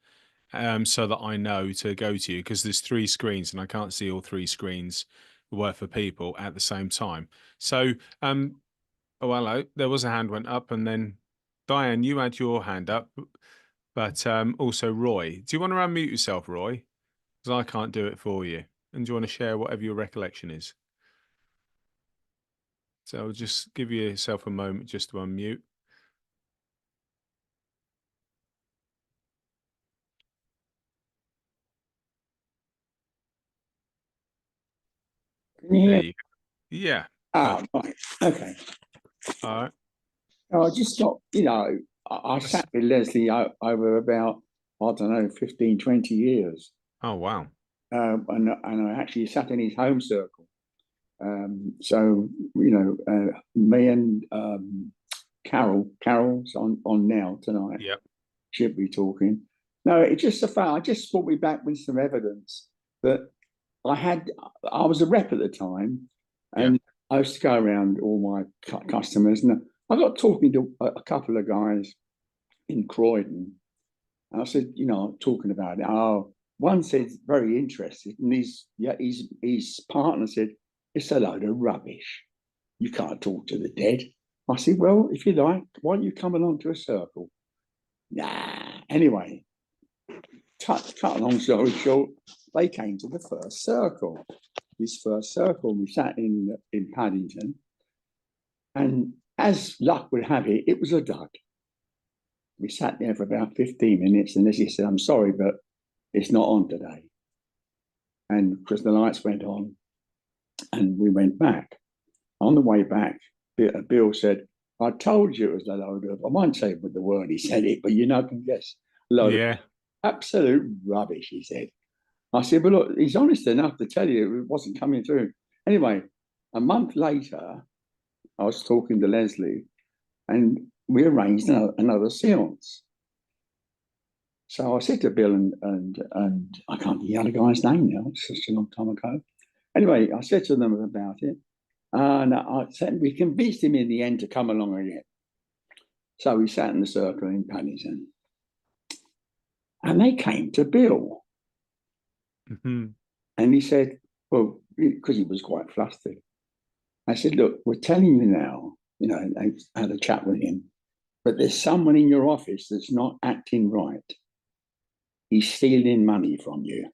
so that I know to go to you? Because there's 3 screens and I can't see all 3 screens worth of people at the same time. So, oh, hello. There was a hand went up, and then Diane, you had your hand up, but also Roy. Do you want to unmute yourself, Roy? Because I can't do it for you. And do you want to share whatever your recollection is? So I'll just give yourself a moment just to unmute. Can you hear? There you go. Yeah. Ah, right. Okay. All right. I just got, I sat with Leslie over about, I don't know, 15, 20 years. Oh, wow. And I actually sat in his home circle. So, me and Carol's on now tonight. Yep. Should be talking. No, it's just a fact. I just brought me back with some evidence that I was a rep at the time, and I used to go around all my customers, and I got talking to a couple of guys in Croydon. And I said, talking about it. Oh, one said very interested, and his partner said, it's a load of rubbish. You can't talk to the dead. I said, well, if you like, why don't you come along to a circle? Nah. Anyway, cut a long story short, they came to the first circle. This first circle, we sat in Paddington, and as luck would have it, it was a dud. We sat there for about 15 minutes, and Leslie said, I'm sorry, but it's not on today. And because the lights went on, and we went back. On the way back, Bill said, I told you it was a load of, I won't say with the word he said it, but can guess. Load of absolute rubbish, he said. I said, but look, he's honest enough to tell you it wasn't coming through. Anyway, a month later, I was talking to Leslie, and we arranged another séance. So I said to Bill and I can't think of the other guy's name now, it's such a long time ago. Anyway, I said to them about it, and I said we convinced him in the end to come along again. So we sat in the circle in Paddington, and they came to Bill. Mm-hmm. And he said, well, because he was quite flustered. I said, look, we're telling you now, I had a chat with him, but there's someone in your office that's not acting right. He's stealing money from you.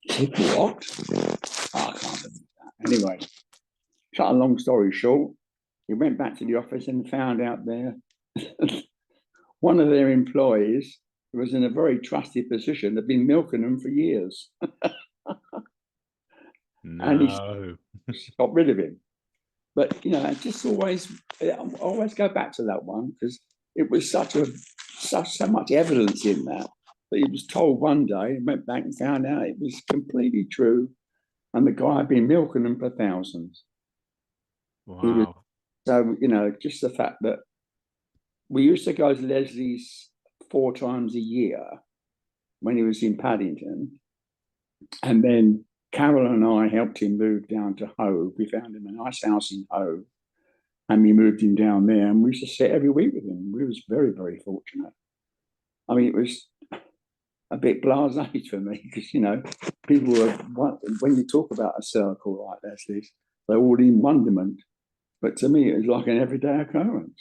He said, what? I can't believe that. Anyway, cut a long story short, he went back to the office and found out there one of their employees was in a very trusted position. They'd been milking them for years. And he No. got rid of him. But, you know, I just always go back to that one because it was so much evidence in that he was told one day, went back and found out it was completely true. And the guy had been milking them for thousands. Wow. So, you know, just the fact that we used to go to Leslie's 4 times a year when he was in Paddington. And then Carol and I helped him move down to Hove. We found him a nice house in Hove and we moved him down there and we used to sit every week with him. We was very, very fortunate. I mean, it was a bit blasé for me because, you know, people were, when you talk about a circle like Leslie's, they're all in wonderment. But to me, it was like an everyday occurrence.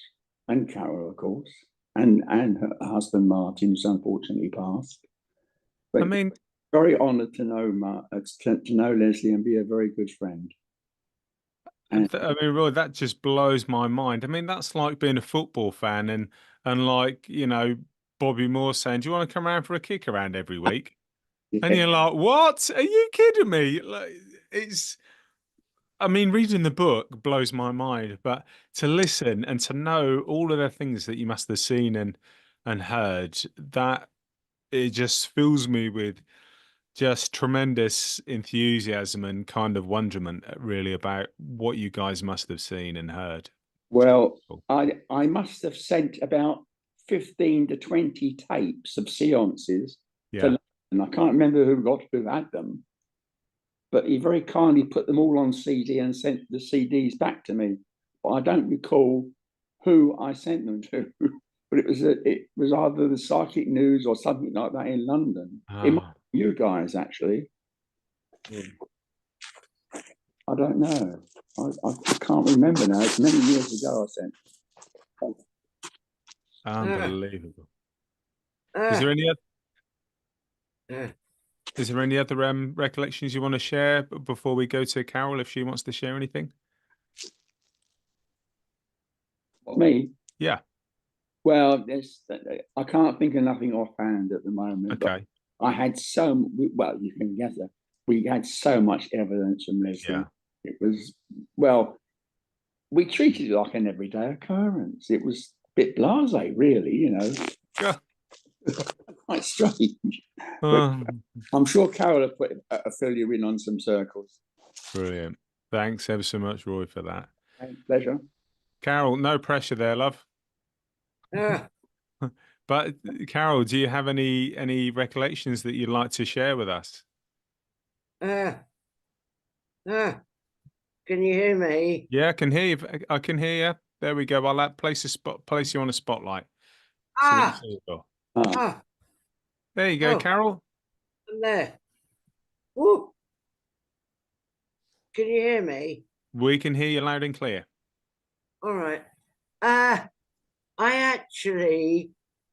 And Carol, of course, and her husband, Martin, who's unfortunately passed. But I mean, very honoured to know Leslie and be a very good friend. And I mean, Roy, that just blows my mind. I mean, that's like being a football fan and like, you know, Bobby Moore saying, "Do you want to come around for a kick around every week?" And you're like, "What? Are you kidding me?" Like, I mean, reading the book blows my mind, but to listen and to know all of the things that you must have seen and heard, that it just fills me with just tremendous enthusiasm and kind of wonderment, really, about what you guys must have seen and heard. well, I must have sent about 15 to 20 tapes of seances to London. I can't remember who had them, but he very kindly put them all on CD and sent the CDs back to me. But I don't recall who I sent them to. But it was either the Psychic News or something like that in London. It might be you guys, actually. I don't know. I can't remember now. It's many years ago I sent. Unbelievable. Is there any other recollections you want to share before we go to Carol, if she wants to share anything? Me? Yeah. Well, I can't think of nothing offhand at the moment. Okay. But I had you can guess that we had so much evidence from Leslie. Yeah. It was, well, we treated it like an everyday occurrence. It was a bit blasé, really, you know. Yeah. Quite strange. But I'm sure Carol will fill you in on some circles. Brilliant. Thanks ever so much, Roy, for that. Pleasure. Carol, no pressure there, love. But Carol, do you have any recollections that you'd like to share with us? Can you hear me? Yeah, I can hear you. I can hear you. There we go. I'll place you on a spotlight. There you go, Carol. I'm there. Woo. Can you hear me? We can hear you loud and clear. All right. I actually.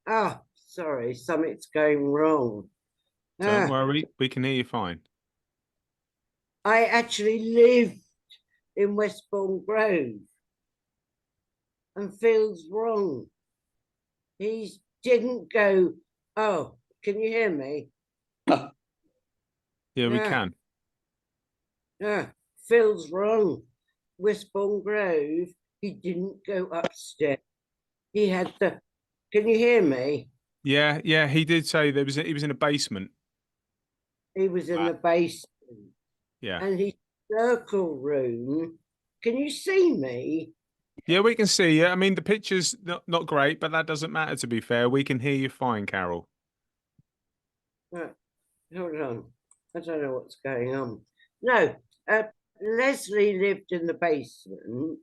Oh, sorry, something's going wrong. Don't worry, we can hear you fine. I actually lived in Westbourne Grove and feels wrong. He didn't go, oh, can you hear me? Yeah, we can. Feels wrong. Westbourne Grove, he didn't go upstairs. He had the, can you hear me? Yeah, he did say he was in a basement. He was in the basement. Yeah. And his circle room, can you see me? Yeah, we can see you. I mean, the picture's not great, but that doesn't matter, to be fair. We can hear you fine, Carol. Hold on. I don't know what's going on. No, Leslie lived in the basement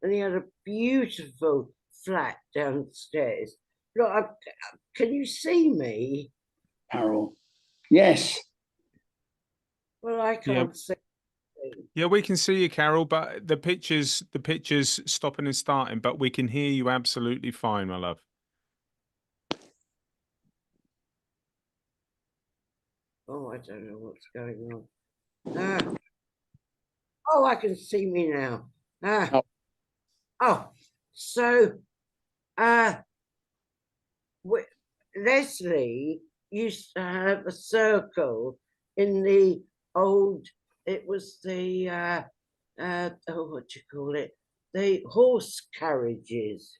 and he had a beautiful flat downstairs. Look, can you see me? Carol. Yes. Well, I can't see. Yeah, we can see you, Carol, but the picture's stopping and starting, but we can hear you absolutely fine, my love. Oh, I don't know what's going on. Oh, I can see me now. So, Leslie used to have a circle in the old, it was the, oh, what do you call it? The horse carriages,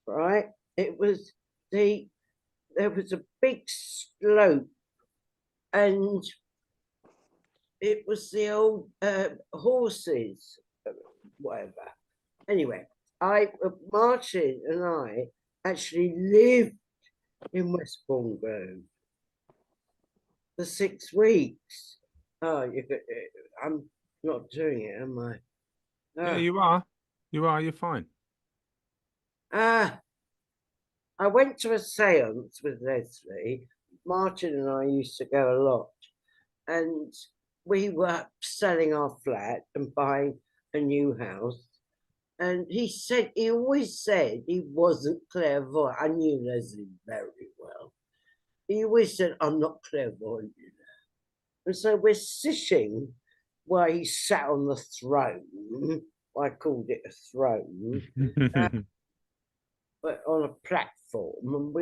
right? It was there was a big slope, and it was the old horses, whatever. Anyway, Martin and I actually lived in Westbourne Grove for 6 weeks. Oh, I'm not doing it, am I? Yeah, you are. You are. You're fine. I went to a séance with Leslie. Martin and I used to go a lot, and we were selling our flat and buying a new house. And he always said he wasn't clairvoyant. I knew Leslie very well. He always said, I'm not clairvoyant, you know. And so we're sitting while he sat on the throne. I called it a throne, but on a platform.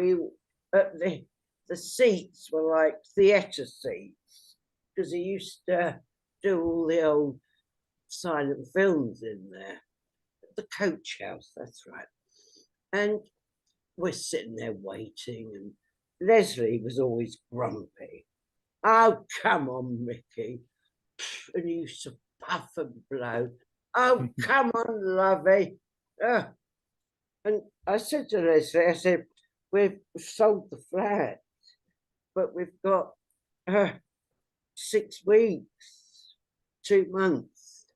And the seats were like theatre seats, because he used to do all the old silent films in there. The coach house, that's right. And we're sitting there waiting, and Leslie was always grumpy. Oh, come on, Mickey. And he used to puff and blow. Oh, come on, lovey. And I said to Leslie, I said, we've sold the flat, but we've got 6 weeks, 2 months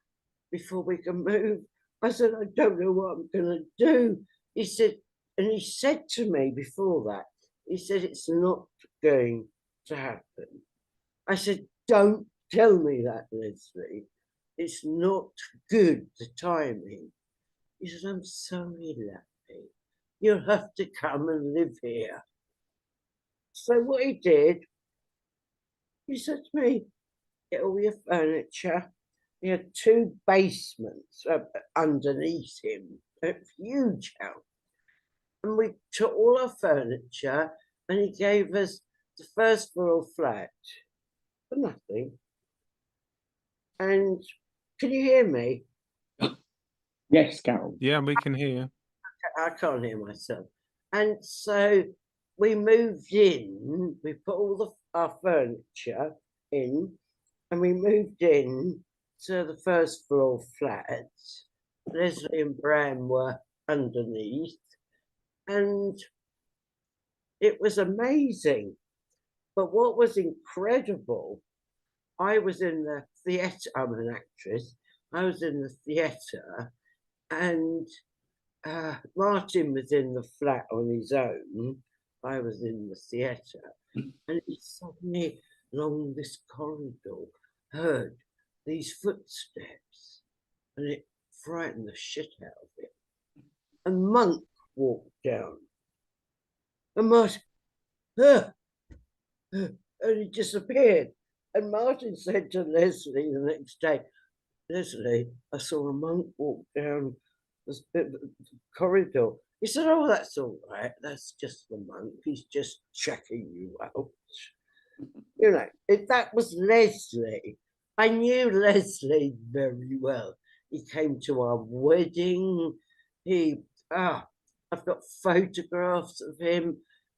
before we can move. I said, I don't know what I'm going to do. He said, and he said to me before that, he said, it's not going to happen. I said, don't tell me that, Leslie. It's not good, the timing. He said, I'm sorry, Lappy. You'll have to come and live here. So what he did, he said to me, get all your furniture. He had 2 basements underneath him, a huge house. And we took all our furniture, and he gave us the first floor flat for nothing. And can you hear me? Yes, Carol. Yeah, we can hear you. I can't hear myself. And so we moved in, we put all our furniture in, and we moved in to the first floor flat. Leslie and Bram were underneath, and it was amazing. But what was incredible, I was in the theatre, I'm an actress, I was in the theatre, and Martin was in the flat on his own, I was in the theatre, and he suddenly, along this corridor, heard these footsteps, and it frightened the shit out of him. A monk walked down, and Martin, and he disappeared. And Martin said to Leslie the next day, Leslie, I saw a monk walk down the corridor. He said, oh, that's all right. That's just the monk. He's just checking you out. You know, that was Leslie. I knew Leslie very well. He came to our wedding. I've got photographs of him.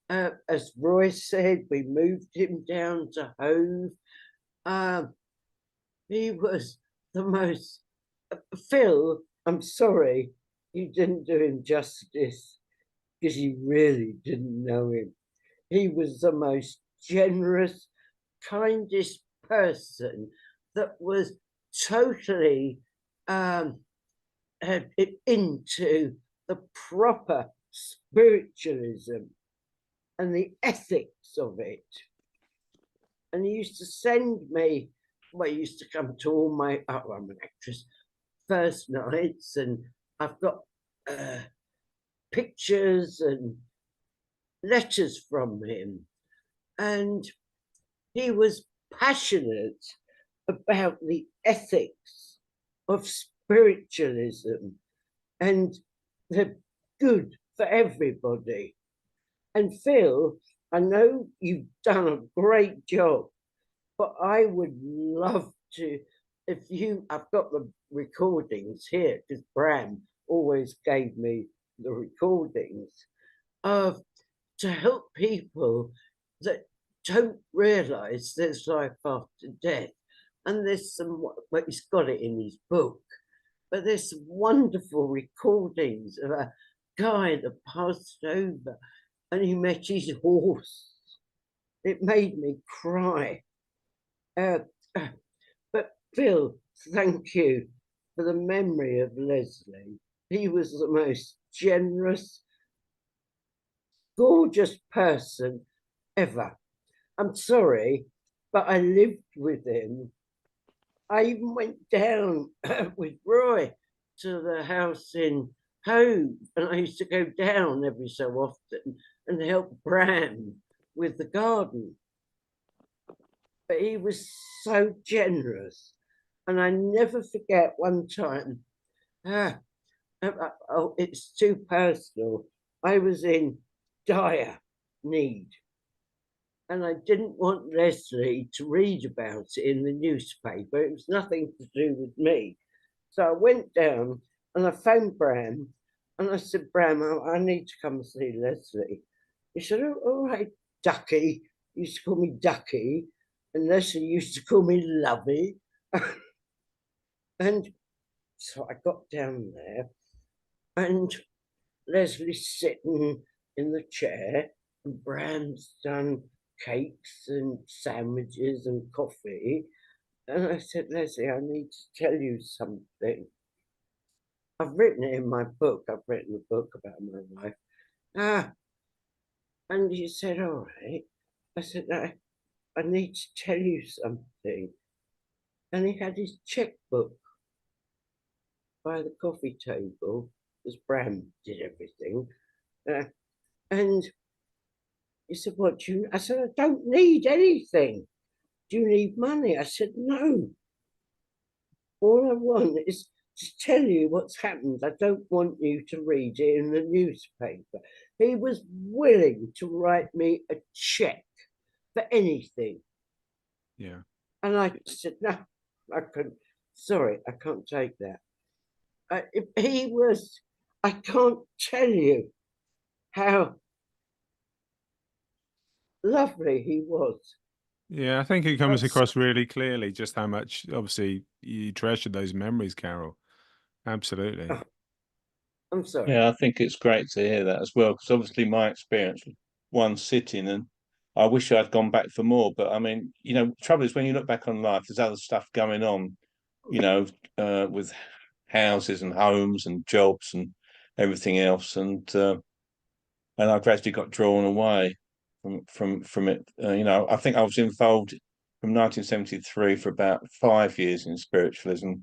As Roy said, we moved him down to Hove. He was the most, Phil, I'm sorry, you didn't do him justice, because you really didn't know him. He was the most generous, kindest person that was totally into the proper spiritualism and the ethics of it. And he used to send me, well, he used to come to all my, I'm an actress, first nights, and I've got pictures and letters from him. And he was passionate about the ethics of spiritualism and the good for everybody. And Phil, I know you've done a great job, but I would love to, I've got the recordings here, because Bram always gave me the recordings of to help people that don't realise there's life after death. And there's some, well, he's got it in his book, but there's some wonderful recordings of a guy that passed over and he met his horse. It made me cry. But Phil, thank you for the memory of Leslie. He was the most generous, gorgeous person ever. I'm sorry, but I lived with him. I even went down with Roy to the house in Hove, and I used to go down every so often and help Bram with the garden. But he was so generous. And I never forget one time, it's too personal. I was in dire need. And I didn't want Leslie to read about it in the newspaper. It was nothing to do with me. So I went down and I phoned Bram and I said, Bram, I need to come and see Leslie. He said, oh, all right, Ducky. He used to call me Ducky. And Leslie used to call me Lovey. And so I got down there and Leslie's sitting in the chair and Bram's done cakes and sandwiches and coffee. And I said, Leslie, I need to tell you something. I've written it in my book. I've written a book about my life. And he said, all right. I said, I need to tell you something. And he had his checkbook by the coffee table, because Bram did everything. And he said, what do you, I said, I don't need anything. Do you need money? I said, no. All I want is to tell you what's happened. I don't want you to read it in the newspaper. He was willing to write me a check for anything. Yeah. And I said, no, I couldn't. Sorry, I can't take that. He was, I can't tell you how lovely he was. Yeah, I think it comes across really clearly just how much, obviously, you treasured those memories, Carol. Absolutely. Oh, I'm sorry. Yeah, I think it's great to hear that as well, because obviously my experience was one sitting, and I wish I'd gone back for more. But I mean, you know, the trouble is when you look back on life, there's other stuff going on, you know, with houses and homes and jobs and everything else, and I gradually got drawn away from it. You know, I think I was involved from 1973 for about 5 years in spiritualism.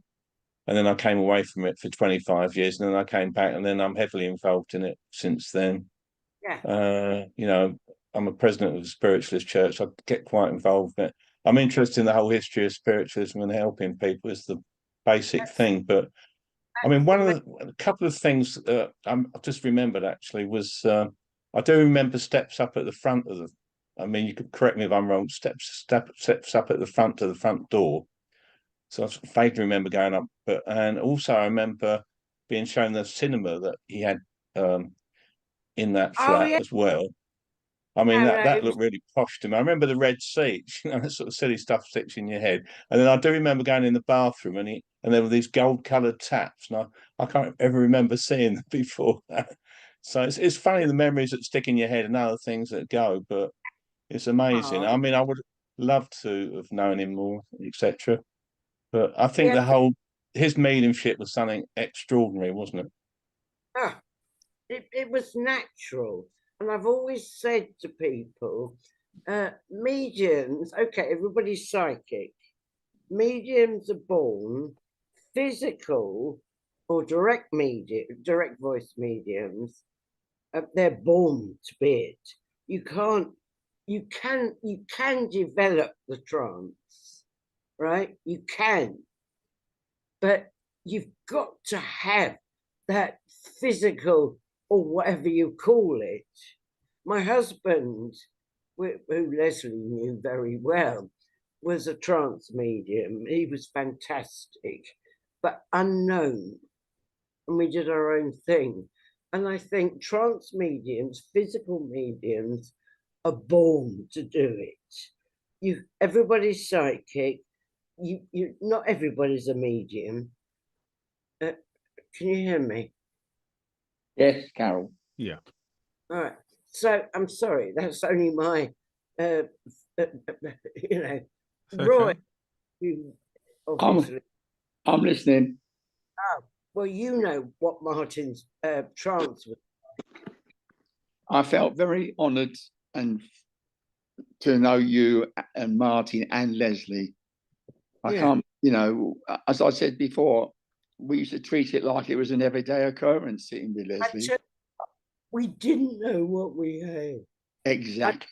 And then I came away from it for 25 years, and then I came back, and then I'm heavily involved in it since then. Yeah. You know, I'm a president of the Spiritualist Church. I get quite involved in it. I'm interested in the whole history of spiritualism, and helping people is the basic thing. But I mean, a couple of things I just remembered actually was I do remember steps up at the front of the. I mean, you could correct me if I'm wrong. Steps up at the front of the front door. So I vaguely remember going up, and also I remember being shown the cinema that he had in that flat as well. I mean, that looked really posh to me. I remember the red seats, you know, that sort of silly stuff sticks in your head. And then I do remember going in the bathroom, and there were these gold-coloured taps, and I can't ever remember seeing them before that. So it's funny the memories that stick in your head and other things that go, but it's amazing. I mean, I would love to have known him more, etc. But I think his mediumship was something extraordinary, wasn't it? It was natural. And I've always said to people, mediums, okay, everybody's psychic. Mediums are born physical or direct voice mediums. They're born to be it. You can develop the trance, right? You can, but you've got to have that physical or whatever you call it. my husband, who Leslie knew very well, was a trance medium. He was fantastic, but unknown. And we did our own thing. And I think trance mediums, physical mediums, are born to do it. Everybody's psychic. Not everybody's a medium. Can you hear me? Yes, Carol. Yeah. All right. So I'm sorry. That's only my, Roy. You obviously. I'm listening. Oh, well, you know what Martin's trance was. I felt very honoured and to know you and Martin and Leslie. I can't, as I said before, we used to treat it like it was an everyday occurrence sitting with Leslie. We didn't know what we had. Exactly.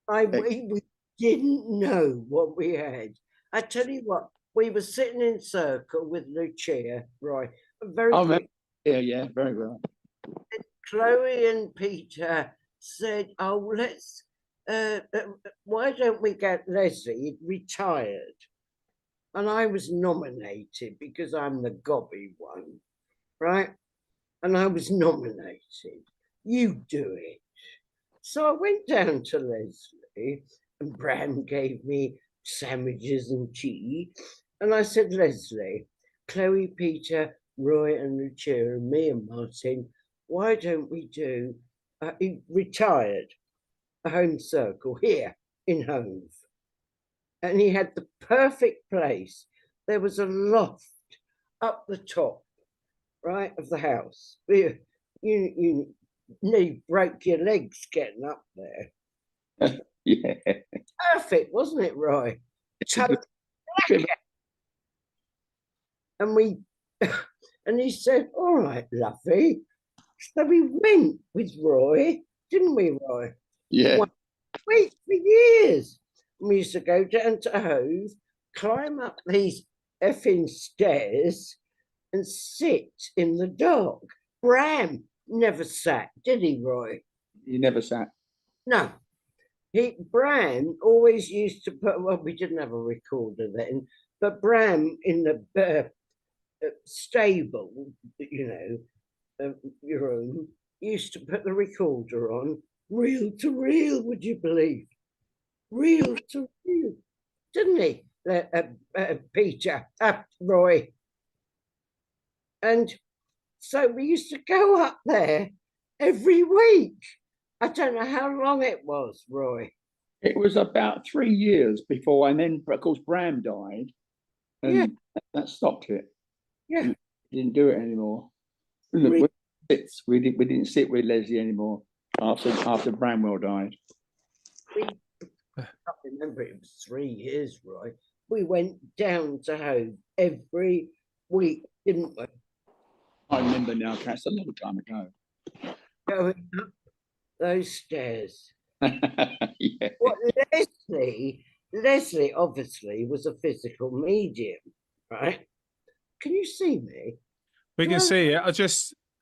We didn't know what we had. I tell you what, we were sitting in circle with Lucia, right? Very quick. Yeah, very well. Chloe and Peter said, "Oh, let's. Why don't we get Leslie? He'd retired." And I was nominated because I'm the gobby one, right? And I was nominated. You do it. So I went down to Leslie, and Bram gave me sandwiches and tea. And I said, "Leslie, Chloe, Peter, Roy and Lucia and me and Martin, why don't we do," he retired, a home circle here in Hove. And he had the perfect place. There was a loft up the top, right, of the house. You nearly broke your legs getting up there. Yeah. Perfect, wasn't it, Roy? And he said, "All right, lovely." So we went with Roy, didn't we, Roy? Yeah. Wait for years. We used to go down to Hove, climb up these effing stairs and sit in the dark. Bram never sat, did he, Roy? He never sat. No. Bram always used to put, well, we didn't have a recorder then, but Bram in the stable, your room, used to put the recorder on, reel to reel, would you believe? Reel to reel, didn't he, Peter, Roy? And so we used to go up there every week. I don't know how long it was, Roy. It was about 3 years before, and then, of course, Bram died, and that stopped it. Yeah. We didn't do it anymore. We didn't sit with Leslie anymore after Bramwell died. I remember it was 3 years, Roy. We went down to Hove every week, didn't we? I remember now, that's a long time ago. Going up those stairs. Yeah. What Leslie obviously was a physical medium, right? Can you see me? We can see it.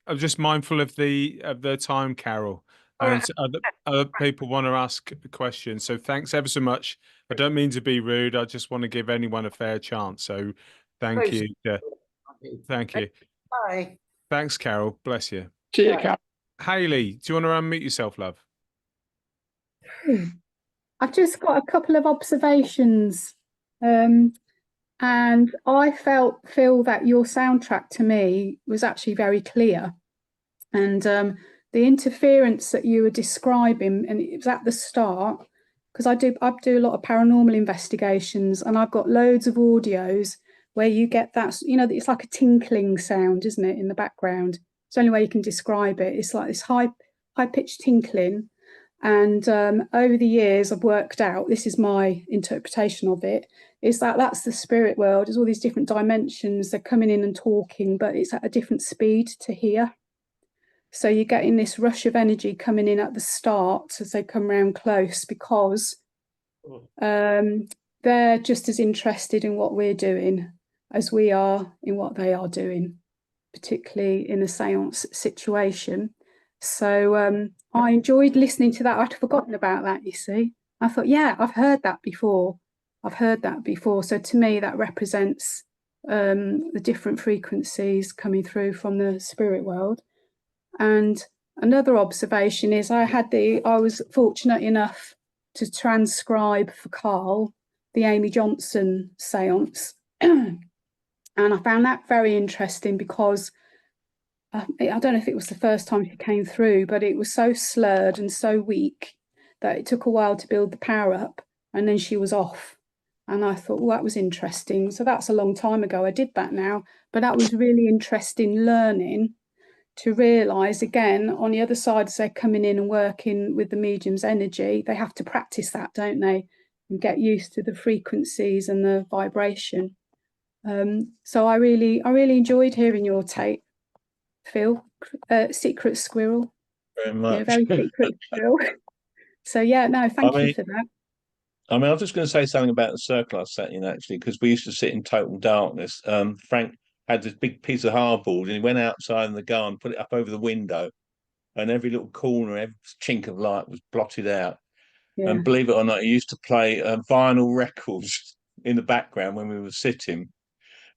I'm just mindful of the time, Carol. And other people want to ask a question. So thanks ever so much. I don't mean to be rude. I just want to give anyone a fair chance. So thank you. Thank you. Bye. Thanks, Carol. Bless you. See you, Carol. Hayley, do you want to unmute yourself, love? I've just got a couple of observations. And I feel that your soundtrack to me was actually very clear. And the interference that you were describing, and it was at the start, because I do a lot of paranormal investigations, and I've got loads of audios where you get that, it's like a tinkling sound, isn't it, in the background? It's the only way you can describe it. It's like this high-pitched tinkling. And over the years, I've worked out, this is my interpretation of it, is that that's the spirit world. There's all these different dimensions. They're coming in and talking, but it's at a different speed to hear. So you're getting this rush of energy coming in at the start as they come round close, because they're just as interested in what we're doing as we are in what they are doing, particularly in a seance situation. So I enjoyed listening to that. I'd forgotten about that, you see. I thought, yeah, I've heard that before. So to me, that represents the different frequencies coming through from the spirit world. And another observation is I was fortunate enough to transcribe for Carl the Amy Johnson séance. And I found that very interesting because I don't know if it was the first time she came through, but it was so slurred and so weak that it took a while to build the power up, and then she was off. And I thought, well, that was interesting. So that's a long time ago. I did that now, but that was really interesting learning to realise, again, on the other side, as they're coming in and working with the medium's energy, they have to practice that, don't they? And get used to the frequencies and the vibration. So I really enjoyed hearing your take, Phil. Secret squirrel. Very much. Yeah, very secret squirrel. So yeah, no, thank you for that. I mean, I was just going to say something about the circle I sat in, actually, because we used to sit in total darkness. Frank had this big piece of hardboard and he went outside in the garden, put it up over the window, and every little corner, every chink of light was blotted out. Yeah. And believe it or not, he used to play vinyl records in the background when we were sitting,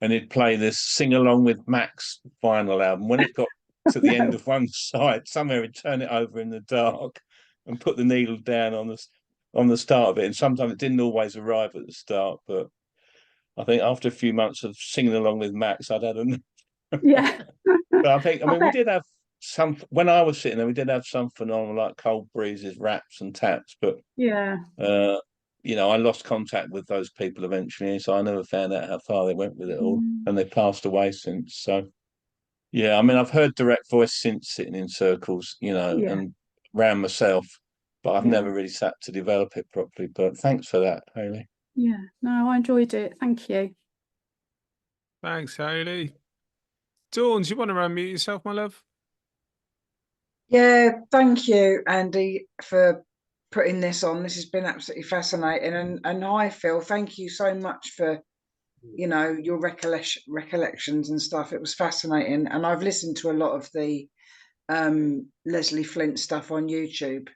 and he'd play this Sing Along with Max vinyl album. When it got to the end of one side, somewhere he'd turn it over in the dark and put the needle down on the start of it. And sometimes it didn't always arrive at the start, but I think after a few months of singing along with Max, I'd had enough. Yeah. But I mean, we did have some, when I was sitting there, we did have some phenomenal like cold breezes, raps and taps, but yeah, you know, I lost contact with those people eventually, so I never found out how far they went with it all, and they passed away since. So yeah, I mean, I've heard direct voice since sitting in circles, you know, and round myself, but I've never really sat to develop it properly. But thanks for that, Hayley. Yeah, no, I enjoyed it. Thank you. Thanks, Hayley. Dawn, do you want to unmute yourself, my love? Yeah, thank you, Andy, for putting this on. This has been absolutely fascinating, and I feel thank you so much for, you know, your recollections and stuff. It was fascinating, and I've listened to a lot of the Leslie Flint stuff on YouTube,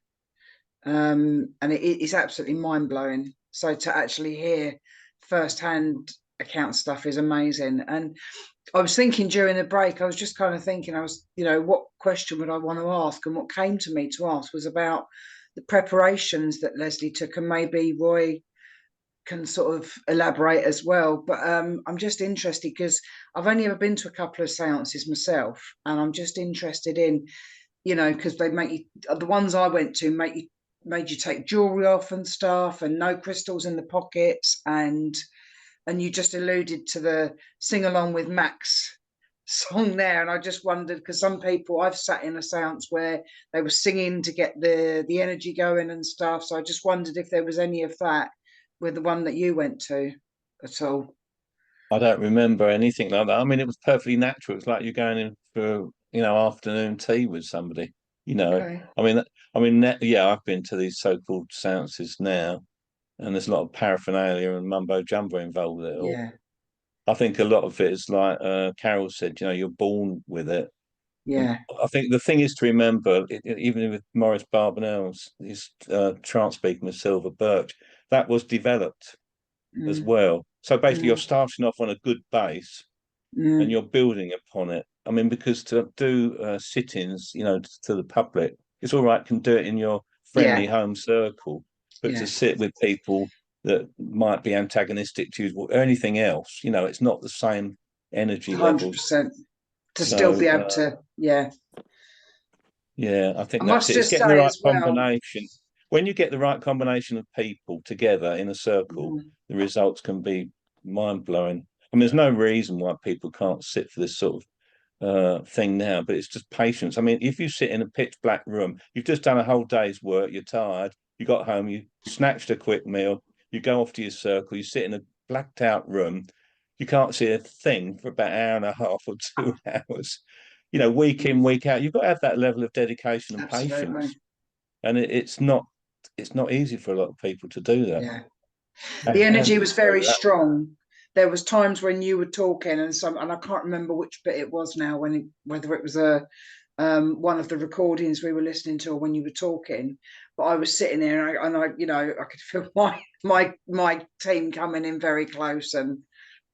and it is absolutely mind-blowing. So to actually hear first-hand account stuff is amazing. And I was thinking during the break, I was just kind of thinking, you know, what question would I want to ask? And what came to me to ask was about the preparations that Leslie took, and maybe Roy can sort of elaborate as well. But I'm just interested because I've only ever been to a couple of seances myself, and I'm just interested in, you know, because they make you, the ones I went to made you take jewelry off and stuff, and no crystals in the pockets, and you just alluded to the Sing Along with Max song there, and I just wondered, because some people, I've sat in a seance where they were singing to get the energy going and stuff, so I just wondered if there was any of that with the one that you went to at all. I don't remember anything like that. I mean, it was perfectly natural. It's like you're going in for, you know, afternoon tea with somebody, you know. Okay. I mean, yeah, I've been to these so-called seances now, and there's a lot of paraphernalia and mumbo jumbo involved with it all. Yeah. I think a lot of it is like Carol said, you know, you're born with it. Yeah. I think the thing is to remember, even with Maurice Barbanel's his trance speaking with Silver Birch, that was developed as well. So basically, you're starting off on a good base, and you're building upon it. I mean, because to do sit-ins, you know, to the public, it's all right. Can do it in your friendly home circle, but to sit with people that might be antagonistic to you or anything else, you know, it's not the same energy level. 100%. To still be able to, yeah, I think I that's must it. It's just getting the say right as well, combination. When you get the right combination of people together in a circle, the results can be mind-blowing. I mean, there's no reason why people can't sit for this sort of thing now, but it's just patience. I mean, if you sit in a pitch black room, you've just done a whole day's work, you're tired, you got home, you snatched a quick meal, you go off to your circle, you sit in a blacked out room, you can't see a thing for about an hour and a half or 2 hours. You know, week in, week out, you've got to have that level of dedication and patience. And it's not easy for a lot of people to do that. Yeah. The energy was very strong. There was times when you were talking and I can't remember which bit it was now, whether it was one of the recordings we were listening to, or when you were talking. But I was sitting there, and I, you know, I could feel my team coming in very close, and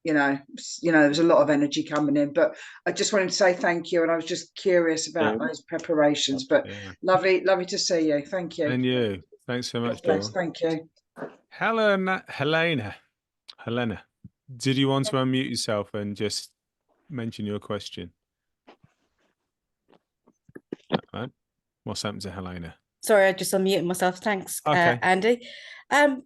you know, there was a lot of energy coming in. But I just wanted to say thank you, and I was just curious about those preparations. But lovely to see you. Thank you. And you. Thanks so much, Bless, Dawn. thank you. Helena, did you want to unmute yourself and just mention your question? What's happened to Helena? Sorry, I just unmuted myself. Thanks, Okay. Andy. I'm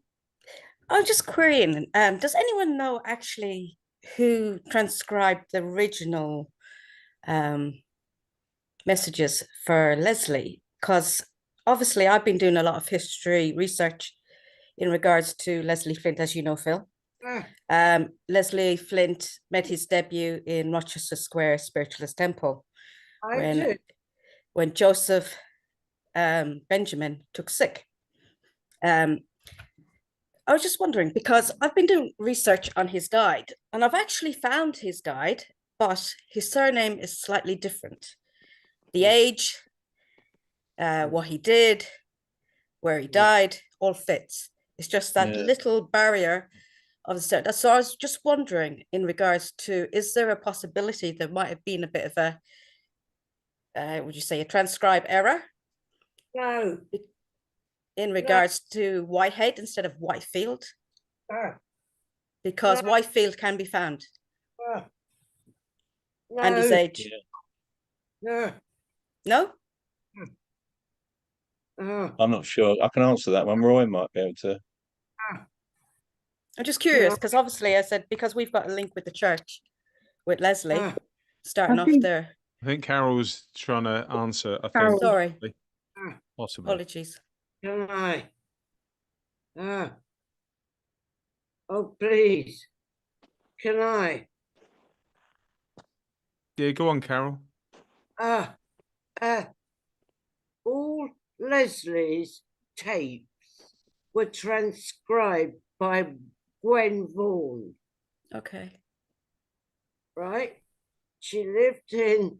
just querying, does anyone know actually who transcribed the original messages for Leslie? Because obviously I've been doing a lot of history research in regards to Leslie Flint, as you know, Phil. Leslie Flint made his debut in Rochester Square Spiritualist Temple when Joseph Benjamin took sick. I was just wondering, because I've been doing research on his guide, and I've actually found his guide, but his surname is slightly different. The age, what he did, where he died, all fits. It's just that little barrier of the start. So I was just wondering, in regards to, is there a possibility there might have been a bit of a, would you say, a transcribe error? No. In regards to Whitehead instead of Whitefield? Because Whitefield can be found. And his age. No. No? I'm not sure. I can answer that one. Roy might be able to. I'm just curious, because obviously I said, because we've got a link with the church, with Leslie, starting off there. I think Carol's trying to answer. I think. Sorry. Possibly. Apologies. Can I? Oh, please. Can I? Yeah, go on, Carol. All Leslie's tapes were transcribed by Gwen Vaughan. Okay. Right? She lived in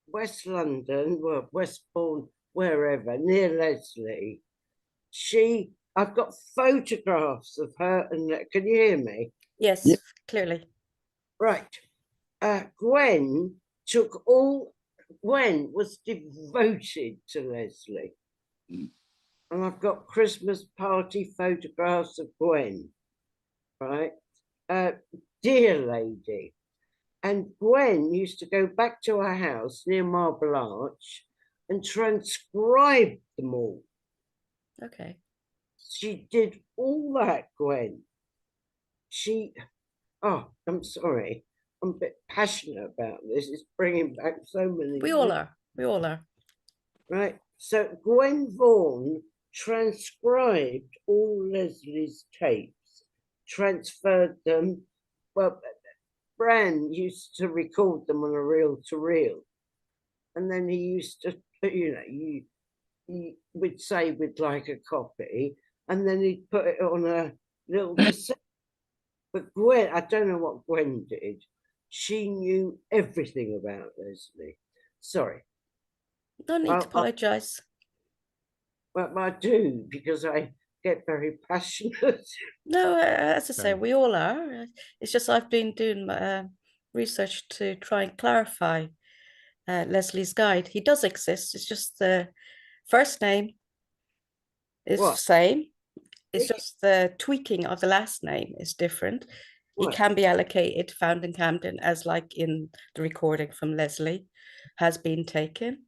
West London, well, Westbourne, wherever, near Leslie. I've got photographs of her, and can you hear me? Yes, clearly. Right. Gwen was devoted to Leslie. And I've got Christmas party photographs of Gwen, right? Dear lady. And Gwen used to go back to her house near Marble Arch and transcribe them all. Okay. She did all that, Gwen. I'm sorry. I'm a bit passionate about this. It's bringing back so many. We all are. Right. So Gwen Vaughan transcribed all Leslie's tapes, transferred them. Well, Bran used to record them on a reel-to-reel. And then he used to, he would say we'd like a copy, and then he'd put it on a little cassette. But Gwen, I don't know what Gwen did. She knew everything about Leslie. Sorry. No need to apologise. Well, I do, because I get very passionate. No, as I say, we all are. It's just I've been doing research to try and clarify Leslie's guide. He does exist. It's just the first name is the same. It's just the tweaking of the last name is different. He can be allocated, found in Camden, as like in the recording from Leslie has been taken.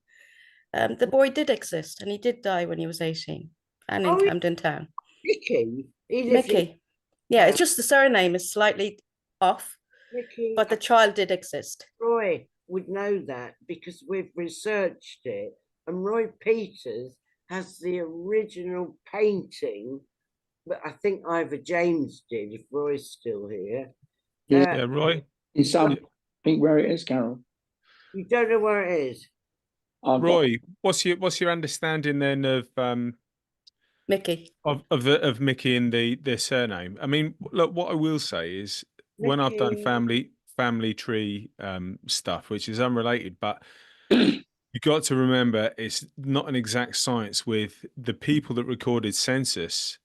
The boy did exist, and he did die when he was 18 and in Camden Town. Mickey? Mickey. Yeah, it's just the surname is slightly off, Mickey, but the child did exist. Roy would know that because we've researched it, and Roy Peters has the original painting, but I think either James did, if Roy's still here. Yeah, Roy. I think where it is, Carol. You don't know where it is? Roy, what's your understanding then of Mickey? Of Mickey and the surname? I mean, look, what I will say is when I've done family tree stuff, which is unrelated, but You got to remember, it's not an exact science with the people that recorded census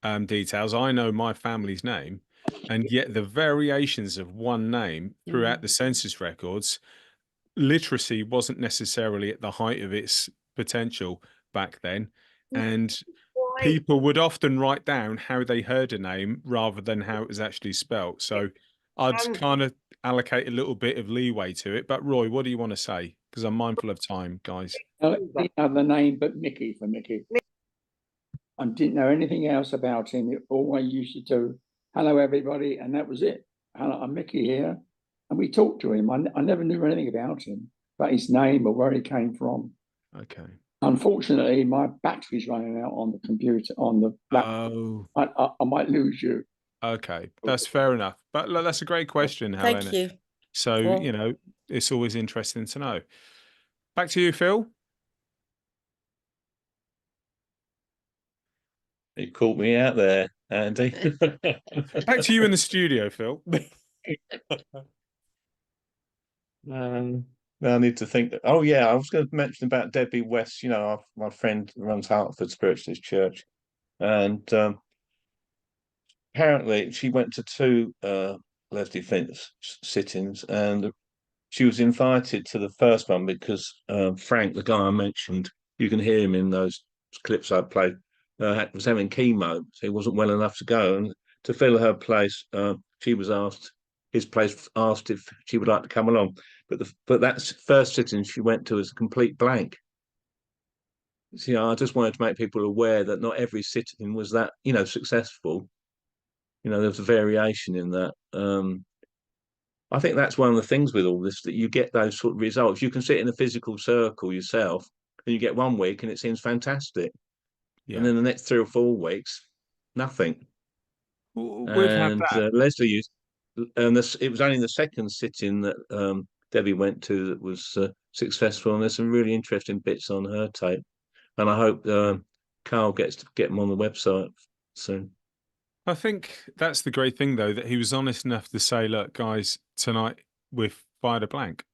details. I know my family's name, and yet the variations of one name throughout the census records, literacy wasn't necessarily at the height of its potential back then, and people would often write down how they heard a name rather than how it was actually spelt. So I'd kind of allocate a little bit of leeway to it. But Roy, what do you want to say? Because I'm mindful of time, guys. The other name but Mickey for Mickey. I didn't know anything else about him. It always used to do, hello, everybody, and that was it. Hello, I'm Mickey here. And we talked to him. I never knew anything about him, but his name or where he came from. Okay. Unfortunately, my battery's running out on the computer, on the laptop. Oh. I might lose you. Okay, that's fair enough. But look, that's a great question, Helena. Thank you. So, you know, it's always interesting to know. Back to you, Phil. You caught me out there, Andy. Back to you in the studio, Phil. I need to think. Oh yeah, I was going to mention about Debbie West. You know, my friend runs Hartford Spiritualist Church, and apparently she went to two Leslie Flint sittings, and she was invited to the first one because Frank, the guy I mentioned, you can hear him in those clips I played, was having chemo, so he wasn't well enough to go. And to fill her place, she was asked, his place asked if she would like to come along. But that first sitting she went to was a complete blank. So, you know, I just wanted to make people aware that not every sitting was that, you know, successful. You know, there's a variation in that. I think that's one of the things with all this, that you get those sort of results. You can sit in a physical circle yourself and you get 1 week and it seems fantastic. Yeah. And then the next 3 or 4 weeks, nothing. We've had that. Leslie used, and it was only the second sitting that Debbie went to that was successful. And there's some really interesting bits on her tape. And I hope Carl gets to get them on the website soon. I think that's the great thing, though, that he was honest enough to say, look, guys, tonight we've fired a blank.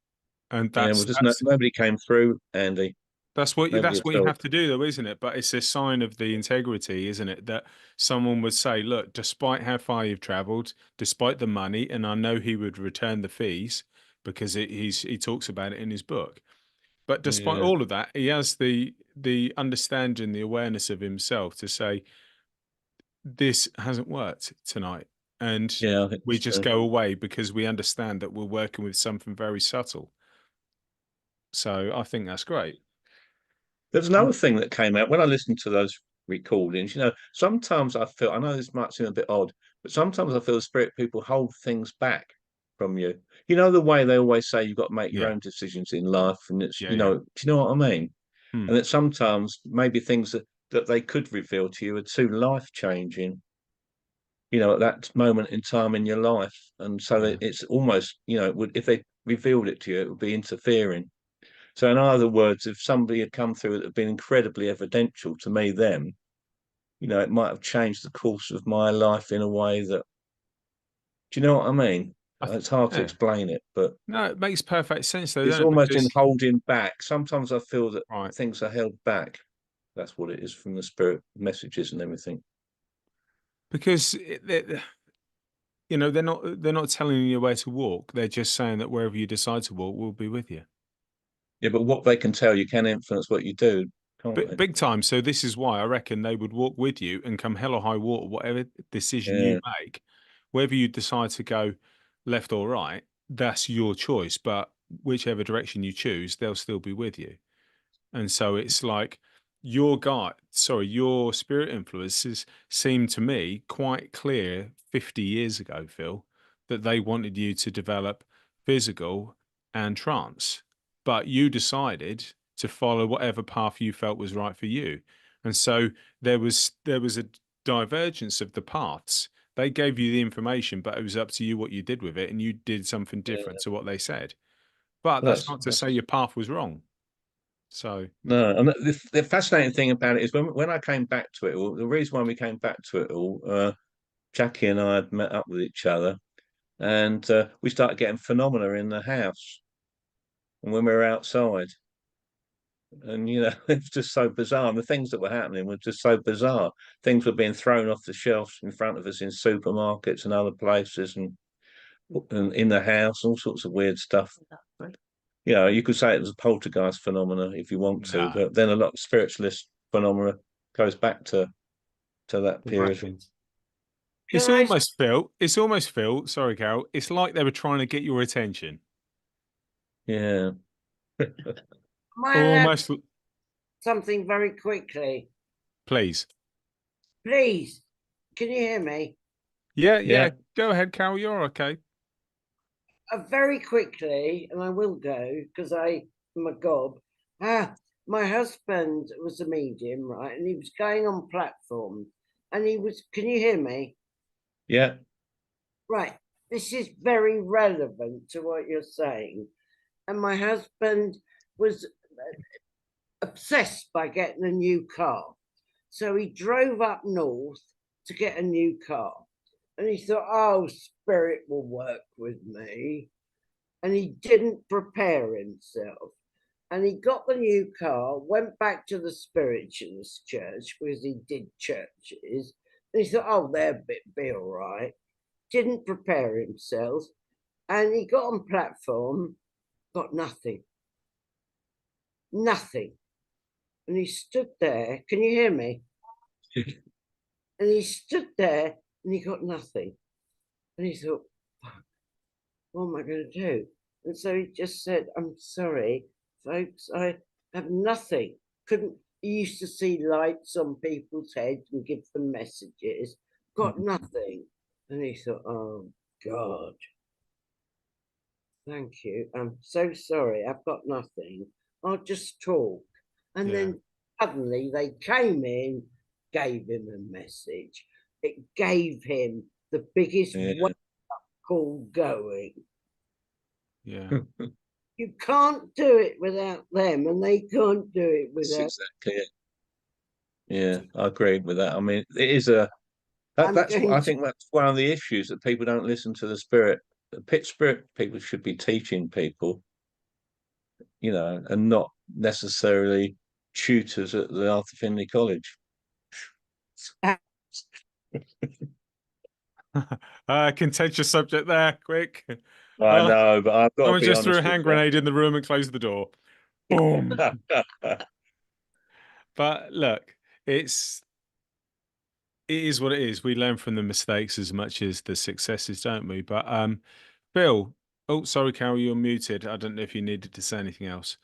And that's, nobody came through, Andy. That's what you have to do, though, isn't it? But it's a sign of the integrity, isn't it? That someone would say, look, despite how far you've traveled, despite the money, and I know he would return the fees because he talks about it in his book. But despite all of that, he has the understanding, the awareness of himself to say, this hasn't worked tonight. And we just go away because we understand that we're working with something very subtle. So I think that's great. There's another thing that came out when I listened to those recordings. You know, sometimes I feel, I know this might seem a bit odd, but sometimes I feel the spirit people hold things back from you. You know, the way they always say you've got to make your own decisions in life, and it's, you know, do you know what I mean? And that sometimes maybe things that they could reveal to you are too life-changing, you know, at that moment in time in your life. And so it's almost, you know, if they revealed it to you, it would be interfering. So in other words, if somebody had come through that had been incredibly evidential to me then, you know, it might have changed the course of my life in a way that, do you know what I mean? It's hard to explain it, but no, it makes perfect sense though. It's almost in holding back. Sometimes I feel that things are held back. That's what it is from the spirit messages and everything. Because you know, they're not telling you where to walk. They're just saying that wherever you decide to walk, we'll be with you. Yeah, but what they can tell you can influence what you do, can't they? Big time. So this is why I reckon they would walk with you and come hell or high water, whatever decision you make, whether you decide to go left or right, that's your choice. But whichever direction you choose, they'll still be with you. And so it's like your spirit influences seemed to me quite clear 50 years ago, Phil, that they wanted you to develop physical and trance. But you decided to follow whatever path you felt was right for you. And so there was a divergence of the paths. They gave you the information, but it was up to you what you did with it, and you did something different to what they said. But that's not to say your path was wrong. So no, and the fascinating thing about it is when I came back to it all, the reason why we came back to it all, Jackie and I had met up with each other, and we started getting phenomena in the house, and when we were outside, And it's just so bizarre. And the things that were happening were just so bizarre. Things were being thrown off the shelves in front of us in supermarkets and other places, and in the house, all sorts of weird stuff. You could say it was a poltergeist phenomena if you want to, but then a lot of spiritualist phenomena goes back to that period. It's almost Phil, sorry, Carol, it's like they were trying to get your attention. Yeah. Almost. Something very quickly. Please. Please. Can you hear me? Yeah. Go ahead, Carol, you're okay. Very quickly, and I will go because I'm a gob. My husband was a medium, right? And he was going on platform, and can you hear me? Yeah. Right. This is very relevant to what you're saying. And my husband was obsessed by getting a new car. So he drove up north to get a new car. And he thought, oh, spirit will work with me. And he didn't prepare himself. And he got the new car, went back to the spiritualist church because he did churches. And he thought, oh, they'll be all right. Didn't prepare himself. And he got on platform, got nothing. Nothing. And he stood there. Can you hear me? And he stood there and he got nothing. And he thought, fuck, what am I going to do? And so he just said, I'm sorry, folks, I have nothing. He used to see lights on people's heads and give them messages. Got nothing. And he thought, oh, God. Thank you. I'm so sorry. I've got nothing. I'll just talk. And then suddenly they came in, gave him a message. It gave him the biggest wake-up call going. Yeah. You can't do it without them, and they can't do it without. That's exactly it. Yeah, I agree with that. I mean, it is I think that's one of the issues, that people don't listen to the spirit. The spirit people should be teaching people, and not necessarily tutors at the Arthur Findlay College. Contentious subject there, quick. I know, but I've got to someone be just honest threw a with hand you. grenade in the room and closed the door. Boom. But look, it is what it is. We learn from the mistakes as much as the successes, don't we? But Phil, oh, sorry, Carol, you're muted. I don't know if you needed to say anything else.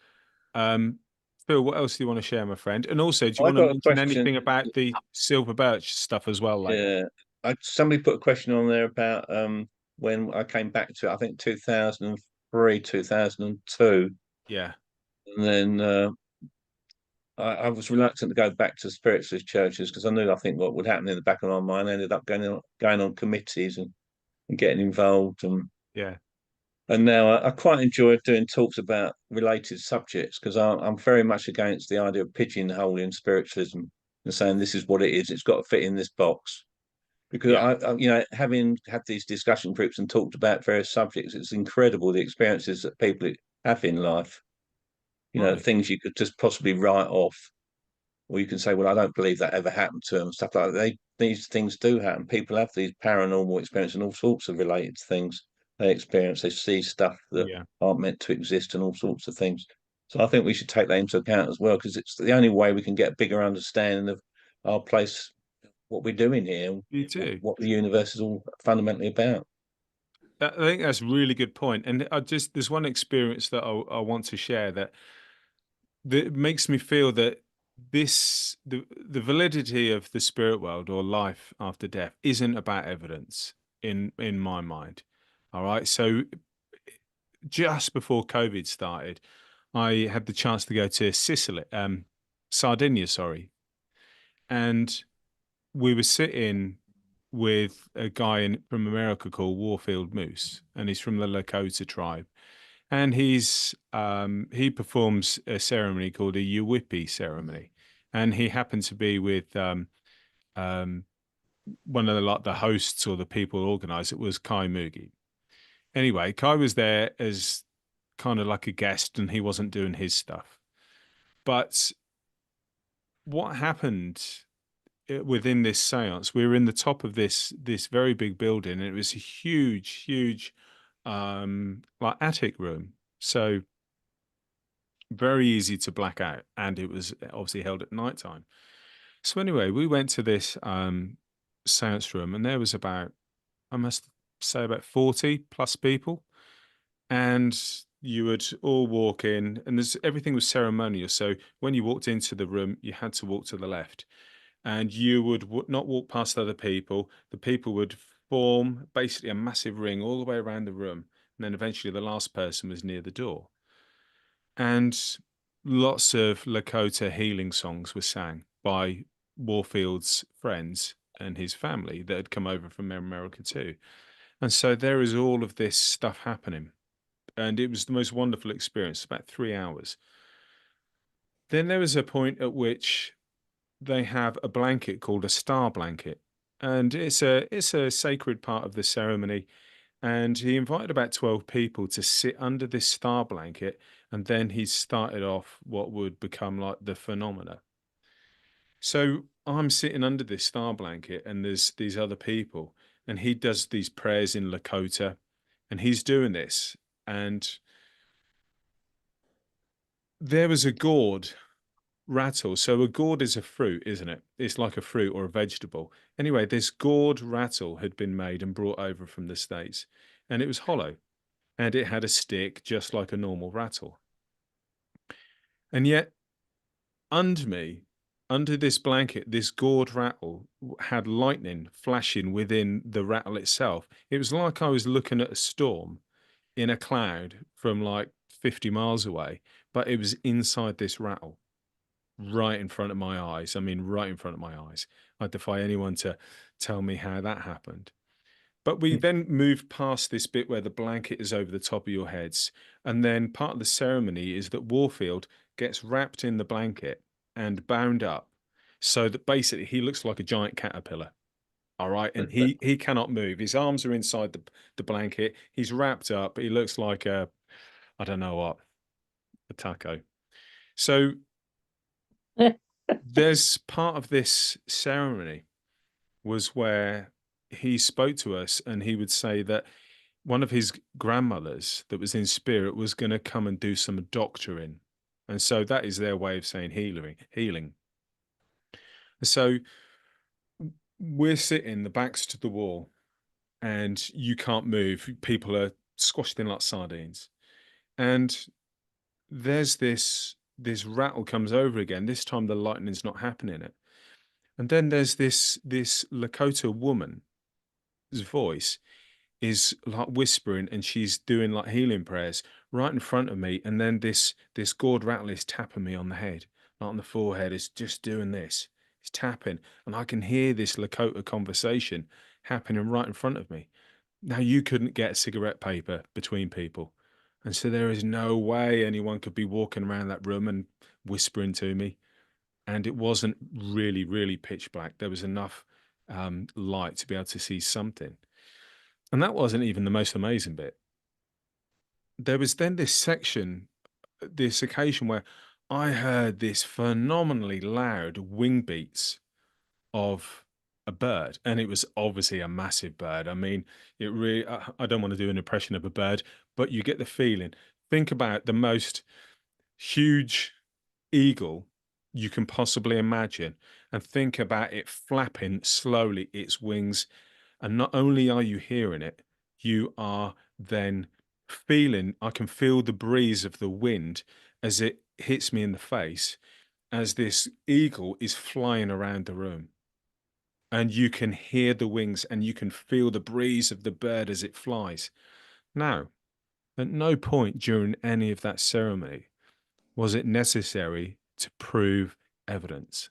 Phil, what else do you want to share, my friend? And also, do you want to mention anything about the silver birch stuff as well? Yeah, somebody put a question on there about when I came back to it, I think 2003, 2002. Yeah. And then I was reluctant to go back to spiritualist churches because I think what would happen in the back of my mind. I ended up going on committees and getting involved. And now I quite enjoy doing talks about related subjects, because I'm very much against the idea of pigeonholing spiritualism and saying this is what it is. It's got to fit in this box. Because having had these discussion groups and talked about various subjects, it's incredible the experiences that people have in life. Things you could just possibly write off, or you can say, well, I don't believe that ever happened to them. Stuff like that. These things do happen. People have these paranormal experiences and all sorts of related things they experience. They see stuff that aren't meant to exist and all sorts of things. So I think we should take that into account as well, because it's the only way we can get a bigger understanding of our place, what we're doing here, what the universe is all fundamentally about. I think that's a really good point. And there's one experience that I want to share that makes me feel that the validity of the spirit world or life after death isn't about evidence in my mind. All right. So just before COVID started, I had the chance to go to Sardinia, and we were sitting with a guy from America called Warfield Moose, and he's from the Lakota tribe. And he performs a ceremony called a Yuwipi ceremony, and he happened to be with one of the hosts or the people who organised it was Kai Mugi. Anyway, Kai was there as kind of like a guest, and he wasn't doing his stuff. But what happened within this seance, we were in the top of this very big building, and it was a huge like attic room, so very easy to black out, and it was obviously held at night time. So anyway, we went to this seance room, and there was about, I must say, about 40 plus people, and you would all walk in, and everything was ceremonial. So when you walked into the room, you had to walk to the left, and you would not walk past other people. The people would form basically a massive ring all the way around the room, and then eventually the last person was near the door. And lots of Lakota healing songs were sang by Warfield's friends and his family that had come over from America too. And so there is all of this stuff happening. And it was the most wonderful experience, about 3 hours. Then there was a point at which they have a blanket called a star blanket. And it's a sacred part of the ceremony. And he invited about 12 people to sit under this star blanket, and then he started off what would become like the phenomena. So I'm sitting under this star blanket, and there's these other people, and he does these prayers in Lakota, and he's doing this, and there was a gourd rattle. So a gourd is a fruit, isn't it? It's like a fruit or a vegetable. Anyway, this gourd rattle had been made and brought over from the States, and it was hollow, and it had a stick just like a normal rattle. And yet under me, under this blanket, this gourd rattle had lightning flashing within the rattle itself. It was like I was looking at a storm in a cloud from like 50 miles away, but it was inside this rattle, right in front of my eyes. I mean, right in front of my eyes. I defy anyone to tell me how that happened. But we then moved past this bit where the blanket is over the top of your heads. And then part of the ceremony is that Warfield gets wrapped in the blanket and bound up so that basically he looks like a giant caterpillar. All right. And he cannot move. His arms are inside the blanket. He's wrapped up. He looks like I don't know what, a taco. So there's part of this ceremony was where he spoke to us, and he would say that one of his grandmothers that was in spirit was going to come and do some doctoring. And so that is their way of saying healing. So we're sitting, the backs to the wall, and you can't move. People are squashed in like sardines. And there's this rattle comes over again. This time the lightning's not happening it. And then there's this Lakota woman's voice is like whispering, and she's doing like healing prayers right in front of me. And then this gourd rattle is tapping me on the head, not on the forehead. It's just doing this. It's tapping, and I can hear this Lakota conversation happening right in front of me. Now, you couldn't get cigarette paper between people, and so there is no way anyone could be walking around that room and whispering to me. And it wasn't really pitch black. There was enough light to be able to see something. And that wasn't even the most amazing bit. There was then this section, this occasion where I heard this phenomenally loud wing beats of a bird. And it was obviously a massive bird. I mean, it really, I don't want to do an impression of a bird, but you get the feeling. Think about the most huge eagle you can possibly imagine, and think about it flapping slowly its wings. And not only are you hearing it, you are then feeling, I can feel the breeze of the wind as it hits me in the face, as this eagle is flying around the room. And you can hear the wings, and you can feel the breeze of the bird as it flies. Now, at no point during any of that ceremony was it necessary to prove evidence,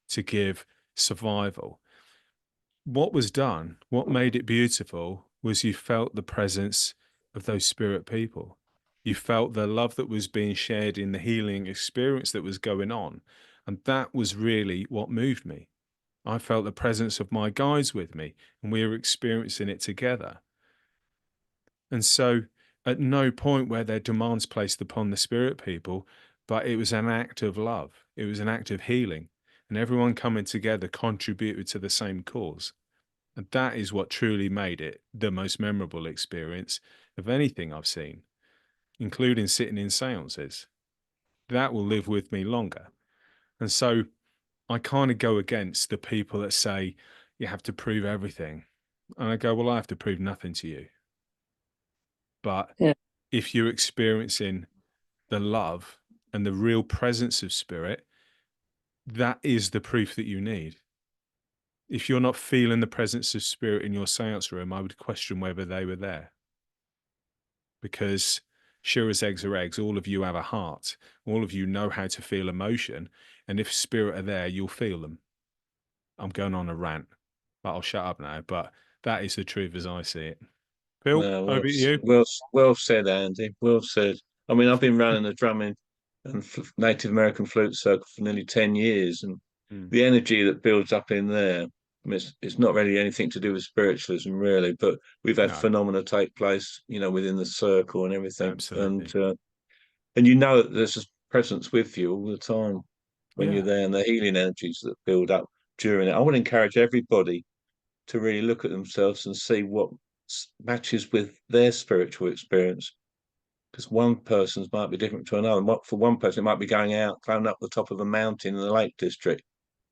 to give survival. What was done, what made it beautiful, was you felt the presence of those spirit people. You felt the love that was being shared in the healing experience that was going on. And that was really what moved me. I felt the presence of my guides with me, and we were experiencing it together. And so at no point were there demands placed upon the spirit people. but it was an act of love. It was an act of healing, and everyone coming together contributed to the same cause. And that is what truly made it the most memorable experience of anything I've seen, including sitting in seances. That will live with me longer. And so I kind of go against the people that say you have to prove everything. And I go, well, I have to prove nothing to you. But if you're experiencing the love and the real presence of spirit, that is the proof that you need. If you're not feeling the presence of spirit in your seance room, I would question whether they were there. Because sure as eggs are eggs, all of you have a heart. All of you know how to feel emotion. And if spirit are there, you'll feel them. I'm going on a rant, but I'll shut up now. But that is the truth as I see it. Phil, Well, over to you. well said, Andy. Well said. I mean, I've been running a drumming and Native American flute circle for nearly 10 years, and the energy that builds up in there, I mean, it's not really anything to do with spiritualism, really, but we've had phenomena take place, you know, within the circle and everything. Absolutely. And you know that there's a presence with you all the time when you're there, and the healing energies that build up during it. I would encourage everybody to really look at themselves and see what matches with their spiritual experience, because one person's might be different to another. For one person, it might be going out, climbing up the top of a mountain in the Lake District,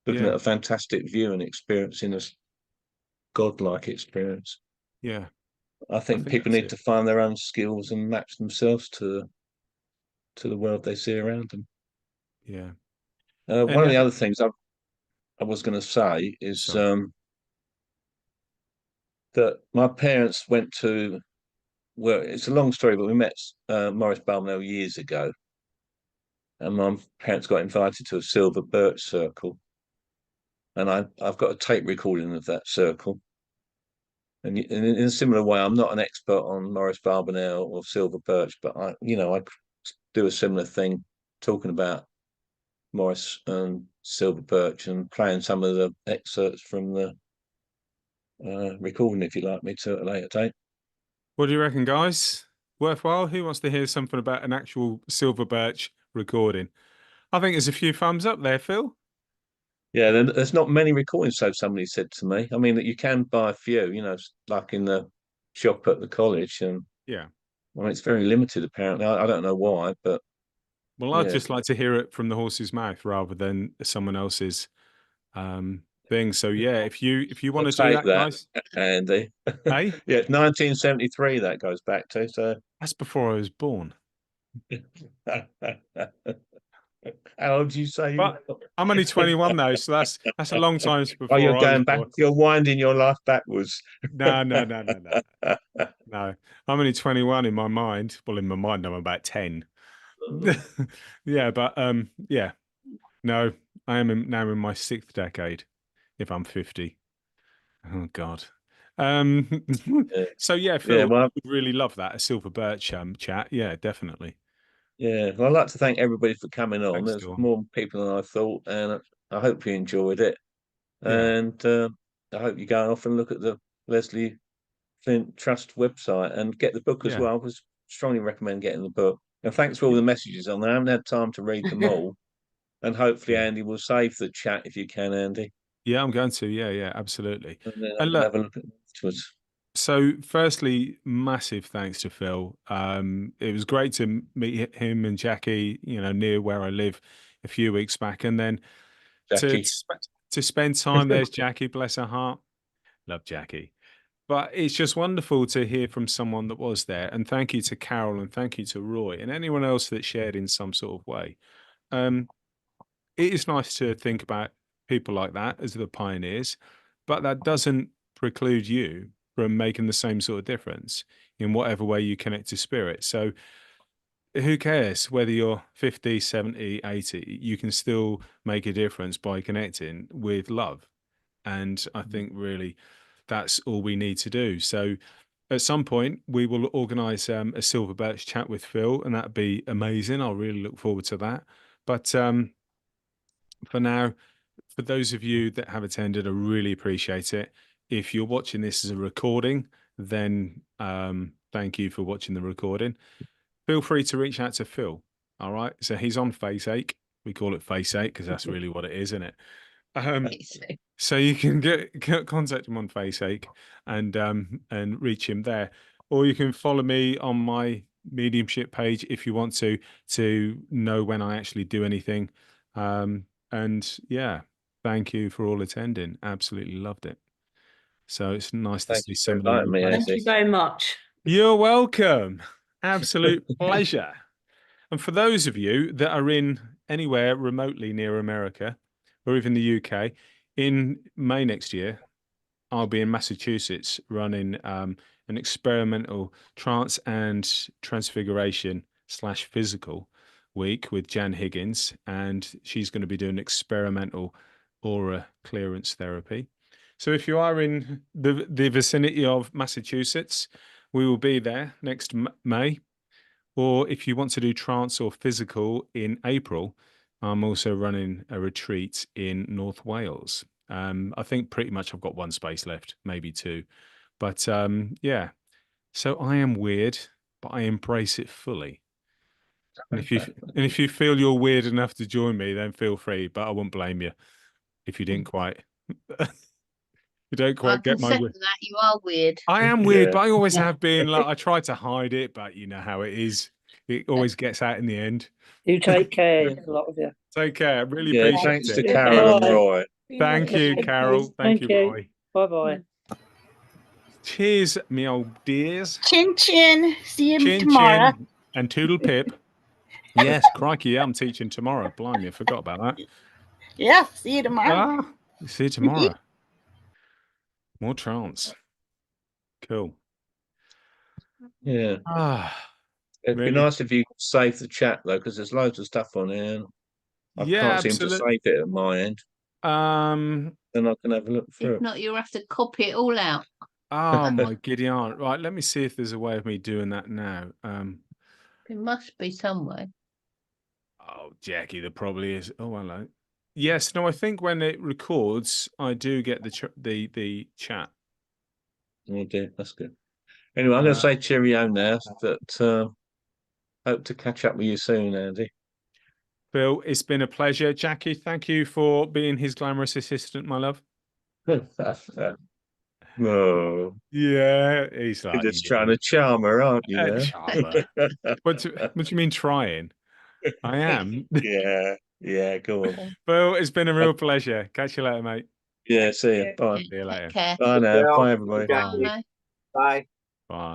looking at a fantastic view and experiencing a godlike experience. Yeah, I think people need to find their own skills and match themselves to the world they see around them. Yeah. One of the other things I was going to say is that my parents went to, well, it's a long story, but we met Morris Barnwell years ago, and my parents got invited to a silver birch circle, and I've got a tape recording of that circle. And in a similar way, I'm not an expert on Morris Barnwell or silver birch, but I do a similar thing, talking about Morris and silver birch and playing some of the excerpts from the recording, if you'd like me to, at a later date. What do you reckon, guys? Worthwhile? Who wants to hear something about an actual silver birch recording? I think there's a few thumbs up there, Phil. Yeah, there's not many recordings, so somebody said to me. I mean, that you can buy a few, you know, like in the shop at the college, and yeah, I mean, it's very limited apparently. I don't know why, but well, I'd just like to hear it from the horse's mouth rather than someone else's thing. So yeah, if you want to do that, guys, Andy. Hey, yeah, it's 1973 that goes back to. So that's before I was born. How old do you say? I'm only 21 though, so that's a long time before. Oh, you're I going was back. born. You're winding your life backwards. No. No, I'm only 21 in my mind. Well, in my mind, I'm about 10. Yeah, but yeah, no, I am now in my 6th decade. If I'm 50, oh God. So yeah, Phil, I would really love that, a silver birch chat. Yeah, definitely. Yeah, well, I'd like to thank everybody for coming on. Thanks, There's Dawn. more people than I thought, and I hope you enjoyed it. Yeah. And I hope you go off and look at the Leslie Flint Trust website and get the book as well. I would strongly recommend getting the book. And thanks for all the messages on there. I haven't had time to read them all. And hopefully Andy will save the chat if you can, Andy. Yeah, I'm going to. Yeah, absolutely. And then I can have a look at it afterwards. So firstly, massive thanks to Phil. It was great to meet him and Jackie, you know, near where I live a few weeks back. And then to spend time, there's Jackie, bless her heart. Love Jackie. But it's just wonderful to hear from someone that was there. And thank you to Carol and thank you to Roy and anyone else that shared in some sort of way. It is nice to think about people like that as the pioneers, but that doesn't preclude you from making the same sort of difference in whatever way you connect to spirit. So who cares whether you're 50, 70, 80, you can still make a difference by connecting with love. And I think really that's all we need to do. So at some point we will organize a silver birch chat with Phil, and that'd be amazing. I'll really look forward to that. But for now, for those of you that have attended, I really appreciate it. If you're watching this as a recording, then thank you for watching the recording. Feel free to reach out to Phil. All right. So he's on Faceache. We call it Faceache because that's really what it is, isn't it? So you can get contact him on Faceache and reach him there, or you can follow me on my mediumship page if you want to know when I actually do anything. And yeah, thank you for all attending. Absolutely loved it. So it's nice to see so many. Thank you very much. You're welcome. Absolute pleasure. And for those of you that are in anywhere remotely near America or even the UK, in May next year, I'll be in Massachusetts running an experimental trance and transfiguration / physical week with Jan Higgins, and she's going to be doing experimental aura clearance therapy. So if you are in the vicinity of Massachusetts, we will be there next May. Or if you want to do trance or physical in April, I'm also running a retreat in North Wales. I think pretty much I've got one space left, maybe two. But yeah, so I am weird, but I embrace it fully. And if you feel you're weird enough to join me, then feel free. But I won't blame you if you didn't quite. You don't quite get my weird. That you are weird. I am weird, but I always have been. Like I try to hide it, but you know how it is. It always gets out in the end. You take care, a lot of you. Take care. I really appreciate thanks it. to Carol and Roy. Thank you, Carol. Thank you, Roy. Bye-bye. Cheers, me old dears. Chin chin. See you Chin tomorrow. chin and toodle pip. Yes, crikey, yeah, I'm teaching tomorrow. Blimey, I forgot about that. Yeah, see you tomorrow. See you tomorrow. More trance. Cool. Yeah. It'd really? be nice if you could save the chat though, because there's loads of stuff on here. And I can't seem to save it at my end. Then I can have a look through. If not, you'll have to copy it all out. Oh my giddy aunt. Right, let me see if there's a way of me doing that now. There must be some way. Oh, Jackie, there probably is. Oh, hello. Yes, no, I think when it records, I do get the chat. Oh dear, that's good. Anyway, I'm going to say cheerio now, but hope to catch up with you soon, Andy. Phil, it's been a pleasure. Jackie, thank you for being his glamorous assistant, my love. Oh. Yeah, he's like... You're just trying to charm her, aren't you? Charmer. What do you mean trying? I am. Yeah, go on. Phil, it's been a real pleasure. Catch you later, mate. Yeah, see you. Bye. See you later. Take care. Bye now. Bye, everybody. Bye. Bye. Bye.